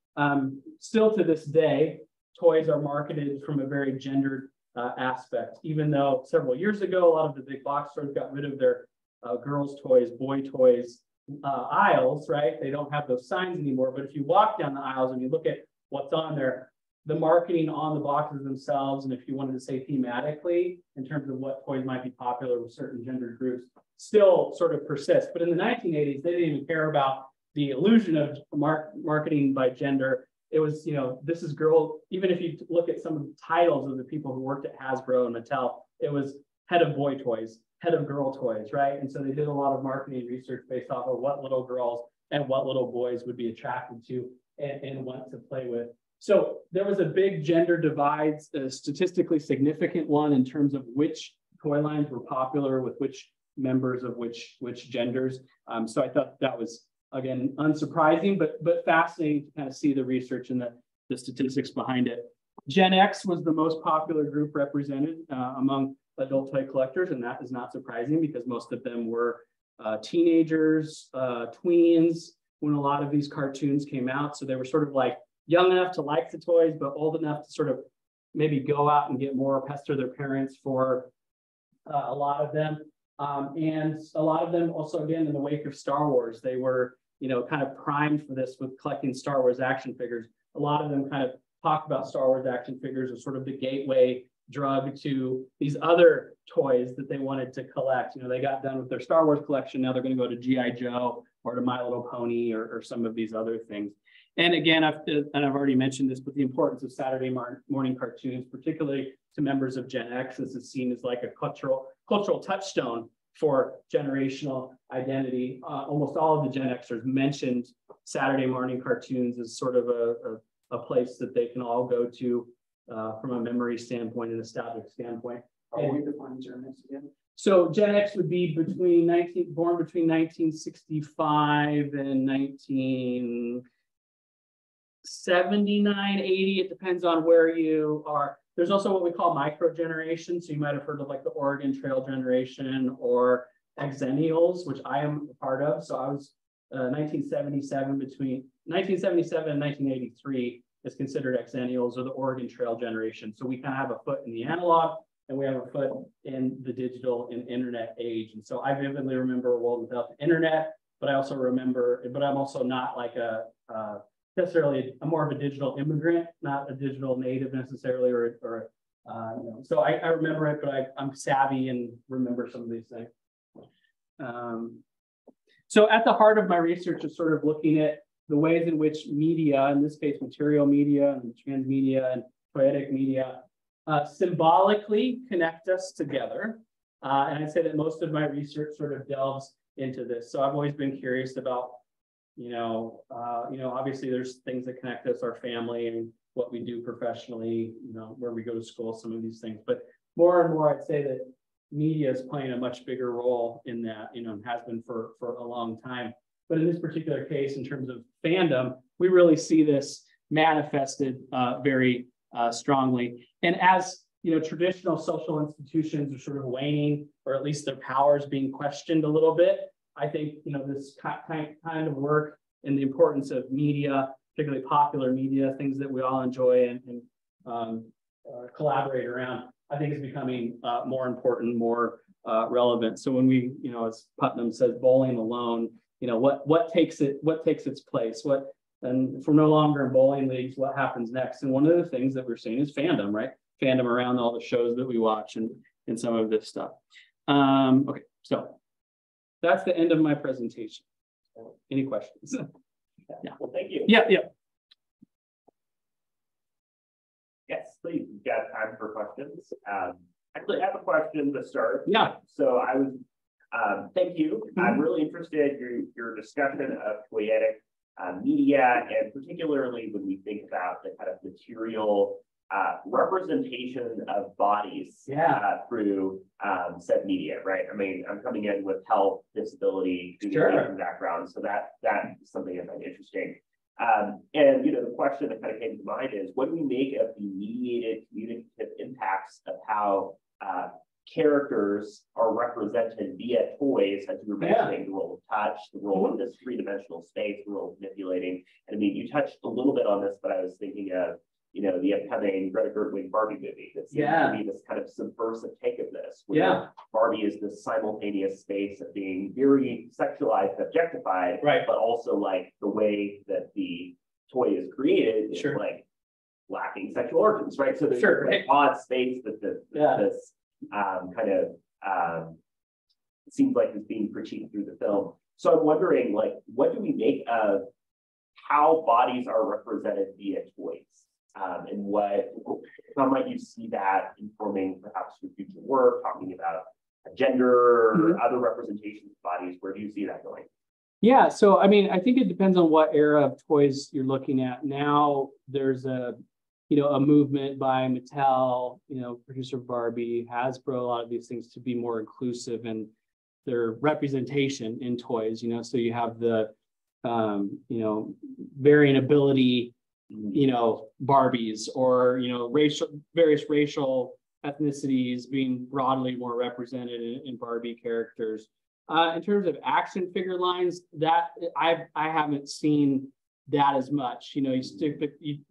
Still to this day, toys are marketed from a very gendered aspect, even though several years ago, a lot of the big box stores got rid of their girls' toys, boy toys aisles, right? They don't have those signs anymore. But if you walk down the aisles and you look at what's on there, the marketing on the boxes themselves, and if you wanted to say thematically in terms of what toys might be popular with certain gender groups, still sort of persists. But in the 1980s, they didn't even care about the illusion of marketing by gender. It was, you know, this is girl. Even if you look at some of the titles of the people who worked at Hasbro and Mattel, it was head of boy toys, head of girl toys, right? And so they did a lot of marketing research based off of what little girls and what little boys would be attracted to and want to play with. So there was a big gender divide, a statistically significant one in terms of which toy lines were popular with which members of which genders. So I thought that was, again, unsurprising, but fascinating to kind of see the research and the statistics behind it. Gen X was the most popular group represented among adult toy collectors, and that is not surprising because most of them were teenagers, tweens, when a lot of these cartoons came out. So they were sort of like young enough to like the toys, but old enough to sort of maybe go out and get more, pester their parents for a lot of them. And a lot of them also, again, in the wake of Star Wars, they were, you know, kind of primed for this with collecting Star Wars action figures. A lot of them kind of talk about Star Wars action figures as sort of the gateway drug to these other toys that they wanted to collect. You know, they got done with their Star Wars collection. Now they're going to go to G.I. Joe or to My Little Pony or some of these other things. And again, I've already mentioned this, but the importance of Saturday morning cartoons, particularly to members of Gen X, this is seen as like a cultural touchstone for generational identity. Almost all of the Gen Xers mentioned Saturday morning cartoons as sort of a place that they can all go to from a memory standpoint and nostalgic standpoint. Are we defining Gen X again? So Gen X would be born between 1965 and 1979, 80. It depends on where you are. There's also what we call micro generations. So you might have heard of like the Oregon Trail generation or Xennials, which I am a part of. So I was 1977 between 1977 and 1983 is considered Xennials or the Oregon Trail generation. So we kind of have a foot in the analog and we have a foot in the digital and internet age. And so I vividly remember a world without the internet, but I also remember, but I'm also not like necessarily more of a digital immigrant, not a digital native necessarily, you know, so I remember it, but I'm savvy and remember some of these things. So at the heart of my research is sort of looking at the ways in which media, in this case, material media and transmedia and poetic media, symbolically connect us together. And I'd say that most of my research sort of delves into this. So I've always been curious about, obviously there's things that connect us, our family and what we do professionally, where we go to school, some of these things. But more and more, I'd say that media is playing a much bigger role in that, and has been for a long time. But in this particular case, in terms of fandom, we really see this manifested very strongly. And as traditional social institutions are sort of waning, or at least their powers being questioned a little bit, I think this kind of work and the importance of media, particularly popular media, things that we all enjoy and collaborate around, I think is becoming more important, more relevant. So when we, as Putnam says, bowling alone, what takes its place? And if we're no longer in bowling leagues, what happens next? And one of the things that we're seeing is fandom, right? Fandom around all the shows that we watch and some of this stuff. Okay, so that's the end of my presentation. Any questions? Yeah. Well, thank you. Yeah. Yes, please. We've got time for questions. Actually, I have a question to start. Yeah. So I was, thank you. I'm really interested in your discussion of poetic media, and particularly when we think about the kind of material representation of bodies through said media, right? I mean, I'm coming in with health, disability, communication background, so that's something I find interesting. And the question that kind of came to mind is, what do we make of the mediated communicative impacts of how characters are represented via toys, as you were mentioning, the role of touch, the role of this three-dimensional space, the role of manipulating. And I mean, you touched a little bit on this, but I was thinking of the upcoming Greta Gerwig Barbie movie that seems to be this kind of subversive take of this, where Barbie is this simultaneous space of being very sexualized, objectified, but also like the way that the toy is created is like lacking sexual organs, right? So there's like odd space that this kind of seems like is being critiqued through the film. So I'm wondering, like, what do we make of how bodies are represented via toys? And how might you see that informing perhaps your future work, talking about gender or other representations of bodies? Where do you see that going? Yeah, so I mean, I think it depends on what era of toys you're looking at. Now there's a movement by Mattel, producer Barbie, Hasbro, a lot of these things to be more inclusive in their representation in toys, so you have the, varying ability, Barbies, or, various racial ethnicities being broadly more represented in Barbie characters. In terms of action figure lines, that I haven't seen that as much. You stick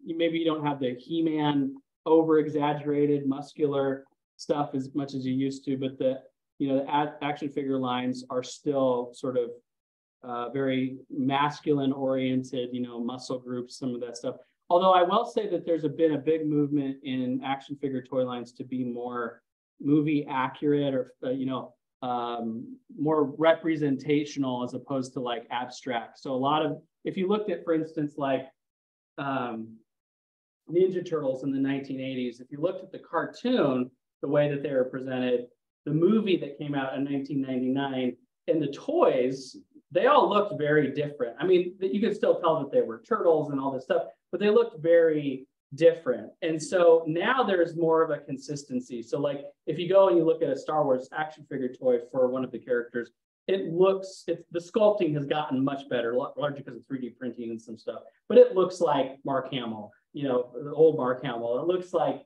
maybe you don't have the He-Man over exaggerated muscular stuff as much as you used to, but the action figure lines are still sort of very masculine oriented, muscle groups, some of that stuff. Although I will say that there's been a big movement in action figure toy lines to be more movie accurate, or more representational as opposed to like abstract. So if you looked at, for instance, like Ninja Turtles in the 1980s, if you looked at the cartoon, the way that they were presented, the movie that came out in 1999, and the toys, they all looked very different. I mean, you could still tell that they were turtles and all this stuff, but they looked very different. And so now there's more of a consistency. So like if you go and you look at a Star Wars action figure toy for one of the characters, the sculpting has gotten much better, largely because of 3D printing and some stuff, but it looks like Mark Hamill, you know, the old Mark Hamill. It looks like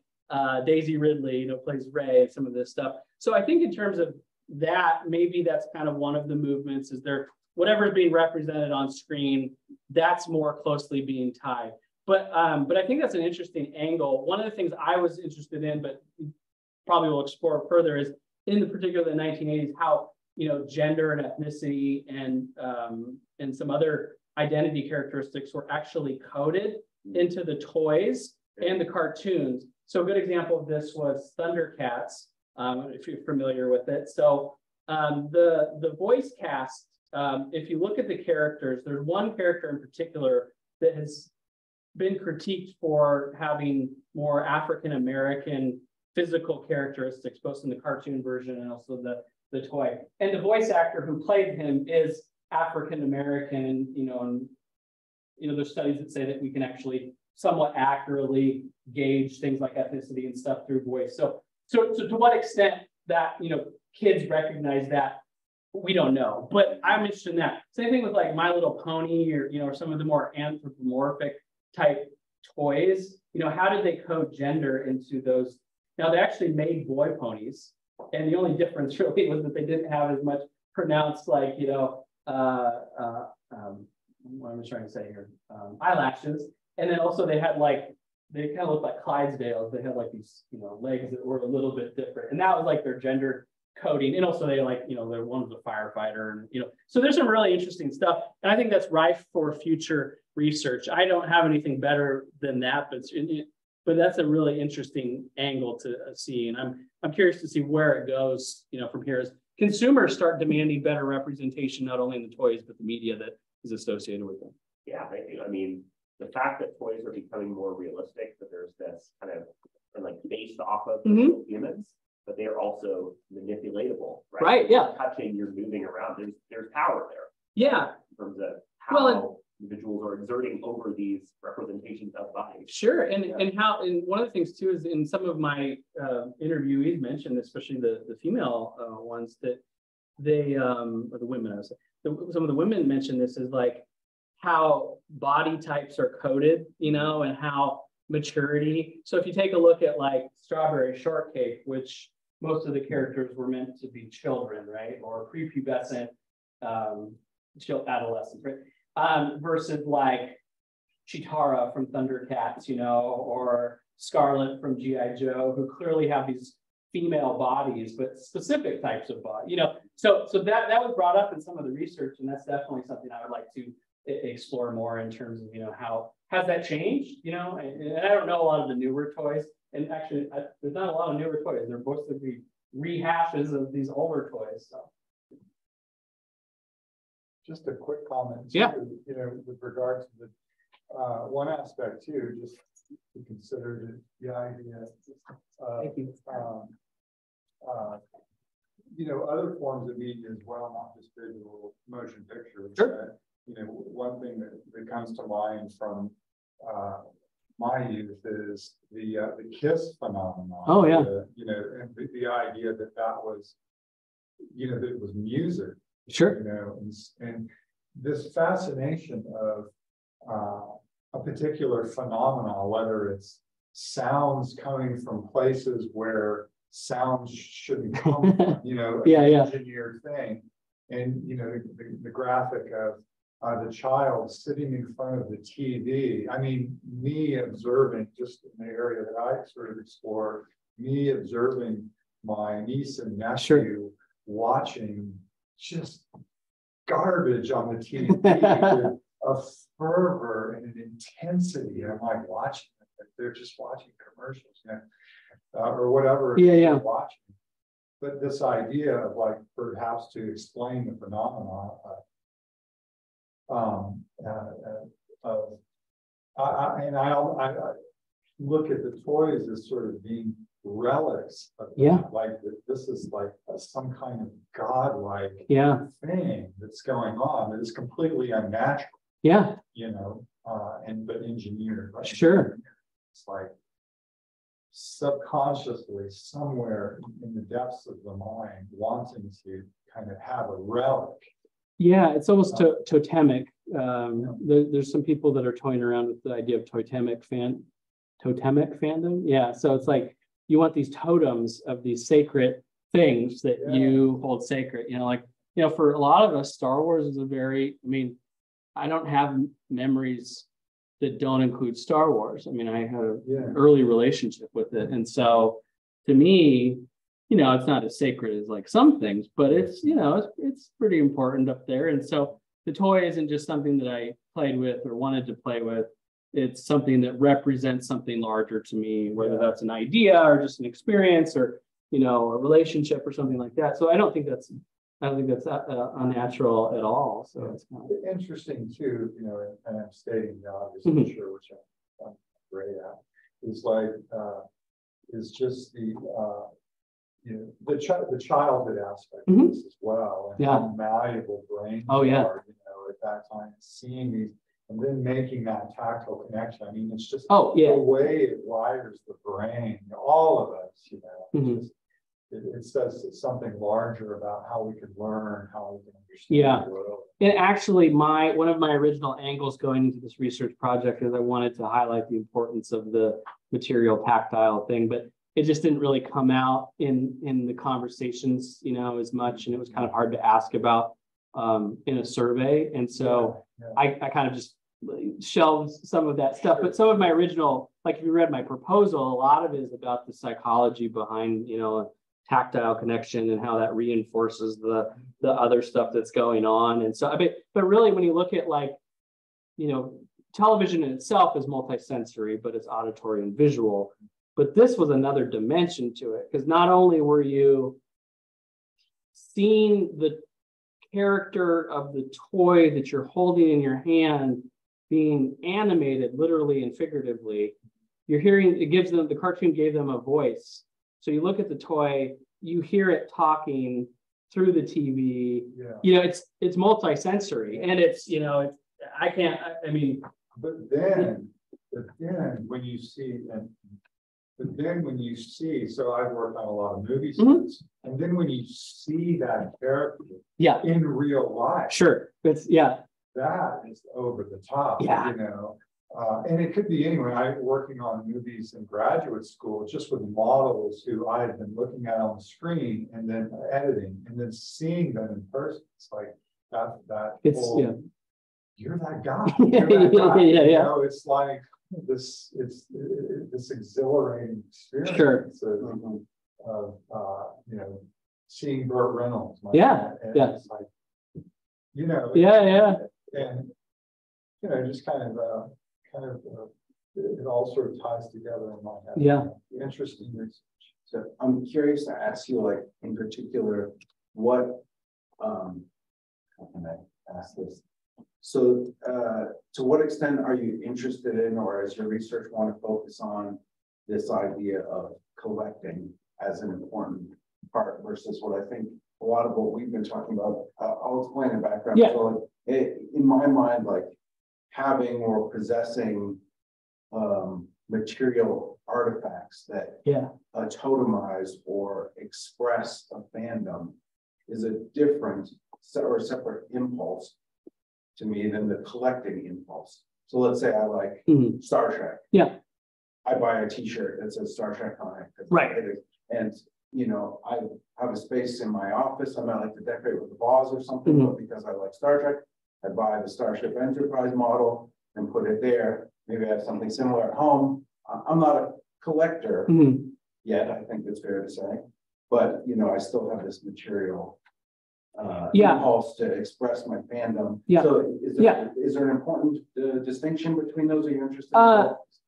Daisy Ridley, you know, plays Rey and some of this stuff. So I think in terms of that, maybe that's kind of one of the movements is there, whatever is being represented on screen, that's more closely being tied. But I think that's an interesting angle. One of the things I was interested in, but probably will explore further, is in the particular the 1980s, how, you know, gender and ethnicity and some other identity characteristics were actually coded into the toys and the cartoons. So a good example of this was Thundercats, if you're familiar with it. So the voice cast, if you look at the characters, there's one character in particular that has been critiqued for having more African-American physical characteristics, both in the cartoon version and also the toy. And the voice actor who played him is African-American, and there's studies that say that we can actually somewhat accurately gauge things like ethnicity and stuff through voice. So to what extent that, kids recognize that, we don't know, but I'm interested in that. Same thing with like My Little Pony or some of the more anthropomorphic type toys. How did they code gender into those? Now they actually made boy ponies, and the only difference really was that they didn't have as much pronounced like, what am I trying to say here? Eyelashes. And then also they had they kind of looked like Clydesdales. They had like these, legs that were a little bit different. And that was like their gender coding. And also they their one was a firefighter, and so there's some really interesting stuff. And I think that's rife for future research. I don't have anything better than that, but that's a really interesting angle to see. And I'm curious to see where it goes, from here as consumers start demanding better representation, not only in the toys, but the media that is associated with them. Yeah, I mean, the fact that toys are becoming more realistic, that there's this kind of based off of humans, but they are also manipulatable, right? Right. Yeah. You're touching, you're moving around. There's power there. Yeah. In terms of how individuals are exerting over these representations of bodies. Sure, and one of the things too is in some of my interviewees mentioned, especially the female ones, that they or the women, I would say, some of the women mentioned this is like how body types are coded, and how maturity. So if you take a look at like Strawberry Shortcake, which most of the characters were meant to be children, right, or prepubescent adolescents, right, versus like Chitara from Thundercats, or Scarlet from G.I. Joe, who clearly have these female bodies, but specific types of body, So that was brought up in some of the research, and that's definitely something I would like to explore more in terms of, how has that changed, and I don't know a lot of the newer toys, and actually there's not a lot of newer toys. They're mostly rehashes of these older toys. So. Just a quick comment. Yeah. With regard to the one aspect too, just to consider the idea of, other forms of media as well, not just visual motion pictures. Sure. One thing that comes to mind from my youth is the KISS phenomenon. Oh yeah. And the idea that was, that it was music. Sure. And this fascination of a particular phenomenon, whether it's sounds coming from places where sounds shouldn't come from, engineered thing. And, the graphic of the child sitting in front of the TV. I mean, me observing, just in the area that I sort of explore, me observing my niece and nephew watching just garbage on the TV with a fervor and an intensity. And I'm like watching it. They're just watching commercials, or whatever they're watching. But this idea of perhaps to explain the phenomenon of I look at the toys as sort of being relics of that. Yeah. Like this is like some kind of godlike thing that's going on that is completely unnatural. Yeah. You know, but engineered. Right? Sure. It's like subconsciously somewhere in the depths of the mind wanting to kind of have a relic. Yeah, it's almost totemic. There's some people that are toying around with the idea of totemic fandom. Yeah, so it's like you want these totems of these sacred things that you hold sacred. You know, like, you know, for a lot of us, Star Wars is I don't have memories that don't include Star Wars. I mean, I had an early relationship with it. And so to me, you know, it's not as sacred as like some things, but it's, you know, it's pretty important up there. And so the toy isn't just something that I played with or wanted to play with. It's something that represents something larger to me, whether that's an idea or just an experience or, you know, a relationship or something like that. So I don't think that's unnatural at all. So it's kind of interesting too, you know, and I'm stating the obvious, I'm sure, which I'm great at, is like, is just the, you know, the childhood aspect of this as well, and how malleable brains are, you know, at that time, seeing these, and then making that tactile connection. I mean, it's just the way it wires the brain, all of us, you know, it says something larger about how we can learn, how we can understand the world. And actually, one of my original angles going into this research project is I wanted to highlight the importance of the material tactile thing, but it just didn't really come out in the conversations, you know, as much, and it was kind of hard to ask about in a survey. And so I kind of just shelved some of that stuff, but some of my original, like if you read my proposal, a lot of it is about the psychology behind, you know, tactile connection and how that reinforces the other stuff that's going on. And so, but really when you look at, like, you know, television in itself is multisensory, but it's auditory and visual. But this was another dimension to it, because not only were you seeing the character of the toy that you're holding in your hand being animated literally and figuratively, you're hearing, the cartoon gave them a voice. So you look at the toy, you hear it talking through the TV. You know, it's multisensory, and it's, you know, But then when you see, so I've worked on a lot of movie sets, and then when you see that character in real life, that is over the top, you know. And it could be anyone. I working on movies in graduate school, just with models who I had been looking at on the screen and then editing and then seeing them in person. It's like you're that guy. You're that guy. You know, it's like this exhilarating experience of you know, seeing Burt Reynolds. It's like, you know, and you know, just kind of it all sort of ties together in my head. Interesting research. So I'm curious to ask you, like, in particular, what how can I ask this? So to what extent are you interested in, or as your research want to focus on this idea of collecting as an important part versus what I think a lot of what we've been talking about? I'll explain the background. So like, in my mind, like, having or possessing material artifacts that totemize or express a fandom is a different or separate impulse to me than the collecting impulse. So let's say I like Star Trek. I buy a t-shirt that says Star Trek on it. And, you know, I have a space in my office. I might like to decorate with a vase or something, but because I like Star Trek, I buy the Starship Enterprise model and put it there. Maybe I have something similar at home. I'm not a collector yet, I think that's fair to say. But, you know, I still have this material impulse to express my fandom. So is there an important distinction between those? Are you interested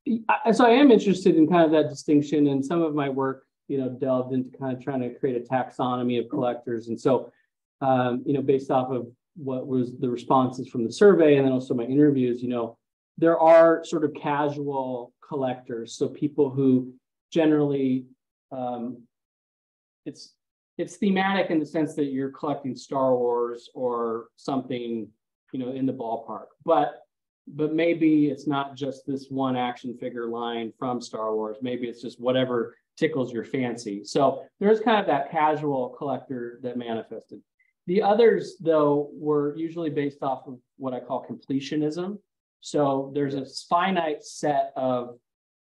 in so I am interested in kind of that distinction, and some of my work, you know, delved into kind of trying to create a taxonomy of collectors. And so, you know, based off of what was the responses from the survey and then also my interviews, you know, there are sort of casual collectors. So people who generally, it's thematic in the sense that you're collecting Star Wars or something, you know, in the ballpark. But maybe it's not just this one action figure line from Star Wars. Maybe it's just whatever tickles your fancy. So there's kind of that casual collector that manifested. The others, though, were usually based off of what I call completionism. So there's a finite set of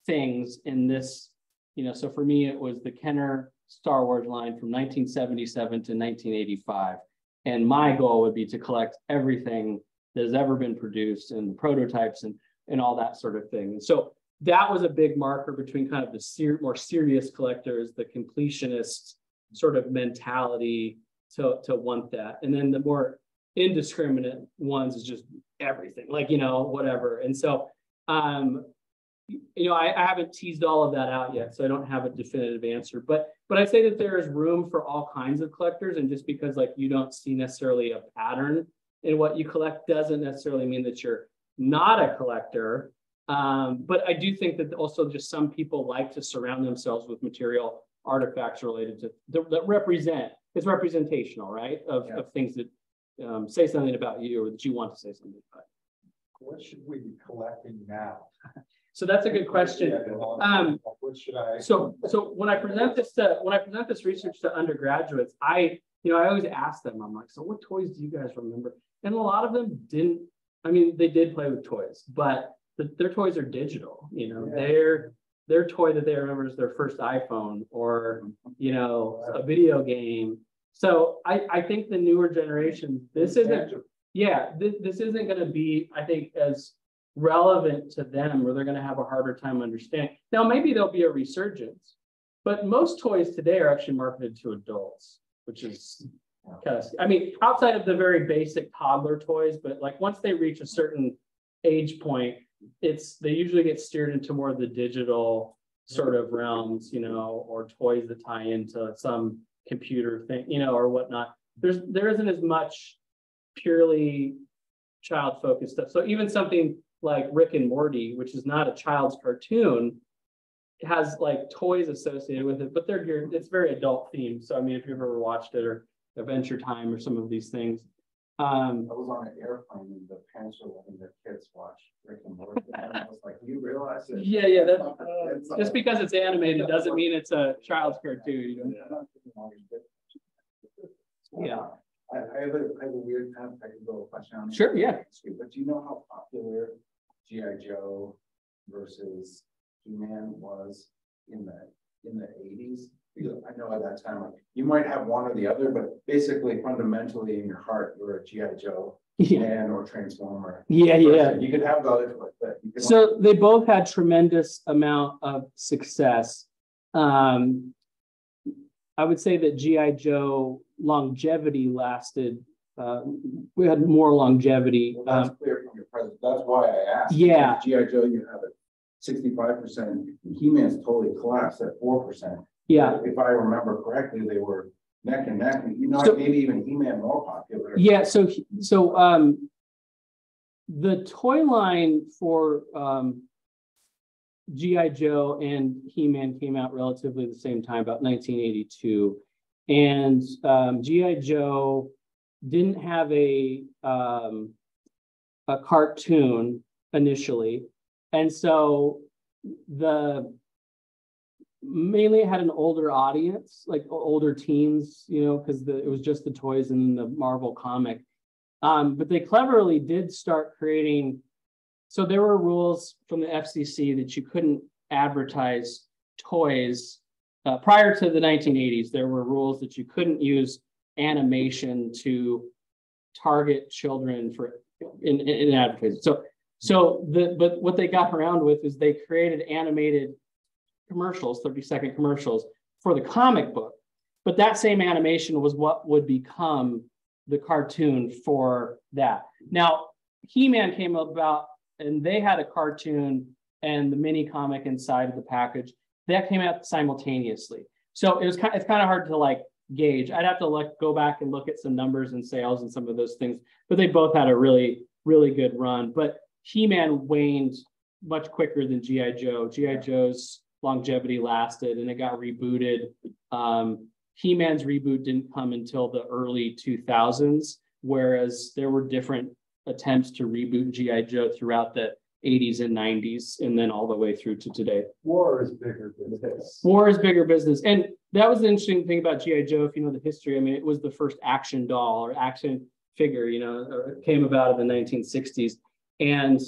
things in this, you know, so for me, it was the Kenner Star Wars line from 1977 to 1985. And my goal would be to collect everything that has ever been produced and the prototypes and all that sort of thing. And so that was a big marker between kind of the more serious collectors, the completionist sort of mentality to want that. And then the more indiscriminate ones is just everything, like, you know, whatever. And so, you know, I haven't teased all of that out yet, so I don't have a definitive answer. But I say that there is room for all kinds of collectors, and just because like you don't see necessarily a pattern in what you collect doesn't necessarily mean that you're not a collector. But I do think that also just some people like to surround themselves with material artifacts related to that represent. It's representational, right? Of things that say something about you or that you want to say something about. What should we be collecting now? So that's a good question. What should I? So when I present this research to undergraduates, I always ask them, I'm like, so what toys do you guys remember? And a lot of them didn't. I mean, they did play with toys, but their toys are digital. You know, their toy that they remember is their first iPhone or, you know, a video game. So I think the newer generation, this isn't going to be, I think, as relevant to them, or they're going to have a harder time understanding. Now, maybe there'll be a resurgence, but most toys today are actually marketed to adults, which is kind of, I mean, outside of the very basic toddler toys, but like once they reach a certain age point, they usually get steered into more of the digital sort of realms, you know, or toys that tie into some computer thing, you know, or whatnot. There isn't as much purely child-focused stuff. So even something like Rick and Morty, which is not a child's cartoon, has like toys associated with it, but it's very adult themed. So I mean, if you've ever watched it, or Adventure Time or some of these things. I was on an airplane and the parents were letting their kids watch Rick and Morty. And I was like, do you realize it? Yeah. That's just because it's animated doesn't mean it's a child's cartoon. You know? Yeah. I have a weird kind of technical question on Sure, yeah. But do you know how popular G.I. Joe versus He-Man was in the 80s? Because I know at that time, like, you might have one or the other, but basically, fundamentally, in your heart, you're a G.I. Joe man or Transformer. Yeah. You could have those, but so they both had tremendous amount of success. I would say that G.I. Joe longevity lasted. We had more longevity. Well, that's clear from your present. That's why I asked. Yeah. G.I. Joe, you have it 65%. He-Man's totally collapsed at 4%. Yeah. If I remember correctly, they were neck and neck. You know, So, maybe even He-Man more popular. Yeah. So the toy line for G.I. Joe and He-Man came out relatively the same time, about 1982. And G.I. Joe didn't have a cartoon initially. And so mainly it had an older audience, like older teens, you know, because it was just the toys and the Marvel comic. But they cleverly did start creating. So there were rules from the FCC that you couldn't advertise toys. Prior to the 1980s, there were rules that you couldn't use animation to target children in advertising. But what they got around with is they created animated commercials, 30-second commercials for the comic book. But that same animation was what would become the cartoon for that. Now, He-Man came about and they had a cartoon and the mini comic inside of the package that came out simultaneously. So it's kind of hard to like gauge. I'd have to go back and look at some numbers and sales and some of those things, but they both had a really, really good run. But He-Man waned much quicker than G.I. Joe. G.I. Joe's longevity lasted and it got rebooted. He-Man's reboot didn't come until the early 2000s, whereas there were different attempts to reboot G.I. Joe throughout the 80s and 90s, and then all the way through to today. War is bigger business. War is bigger business. And that was the interesting thing about G.I. Joe, if you know the history. I mean, it was the first action doll or action figure, you know, or it came about in the 1960s. And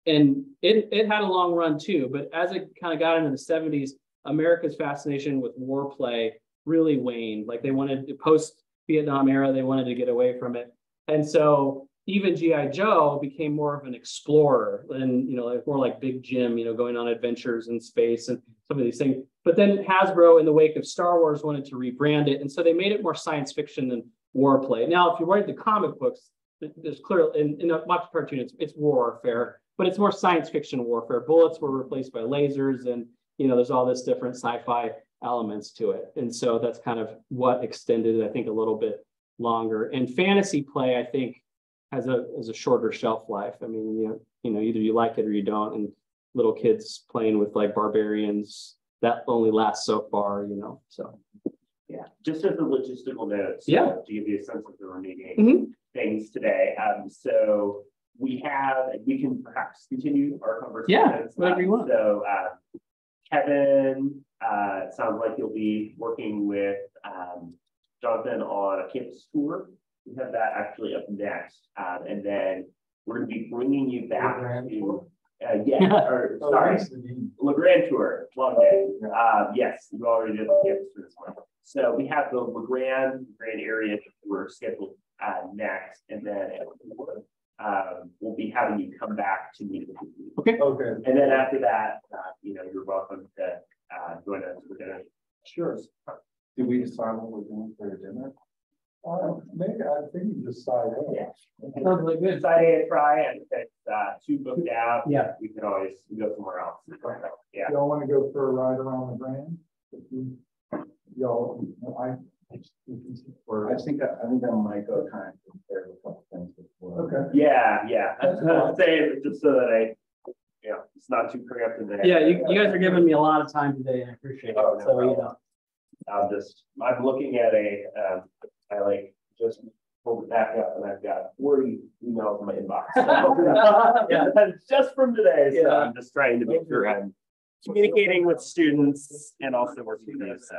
it had a long run too, but as it kind of got into the 70s, America's fascination with war play really waned. Like they wanted to post-Vietnam era, they wanted to get away from it. And so even G.I. Joe became more of an explorer and, you know, like more like Big Jim, you know, going on adventures in space and some of these things. But then Hasbro, in the wake of Star Wars, wanted to rebrand it. And so they made it more science fiction than war play. Now, if you read the comic books, there's clearly, in a much cartoon, it's warfare, but it's more science fiction warfare. Bullets were replaced by lasers and, you know, there's all this different sci-fi elements to it. And so that's kind of what extended it, I think, a little bit longer. And fantasy play, I think, has a shorter shelf life. I mean, you know, either you like it or you don't. And little kids playing with like barbarians, that only lasts so far, you know, so. Yeah, just as a logistical note, so Yeah, to give you a sense of the remaining things today. So we can perhaps continue our conversation. Yeah, whatever you want. So Kevin, it sounds like you'll be working with Jonathan on a campus tour. We have that actually up next, and then we're going to be bringing you back to sorry, LeGrand tour. Long day. Yes, we already did the campus tour this morning. So we have the LeGrand area tour scheduled next, and then we'll be having you come back to meet with you. Okay. Okay. And then after that, you know, you're welcome to join us for dinner. Sure. Did we decide what we're doing for dinner? Maybe I think you just side A. Yeah. Sounds really good. Side A and try, and if it's too booked out, Yeah, we can always go somewhere else. Yeah. Y'all want to go for a ride around the Grand? Y'all, I think I might go kind of compare a couple things before. Okay. Yeah. I was gonna say just so that it's not too cramped in there. yeah, you guys are giving me a lot of time today, and I appreciate it. Oh, no So, you problem. know. I'm looking at I like just pulled it back up and I've got 40 emails in my inbox. So, yeah, that's just from today. So I'm just trying to make sure I'm communicating with students and also working with them. So.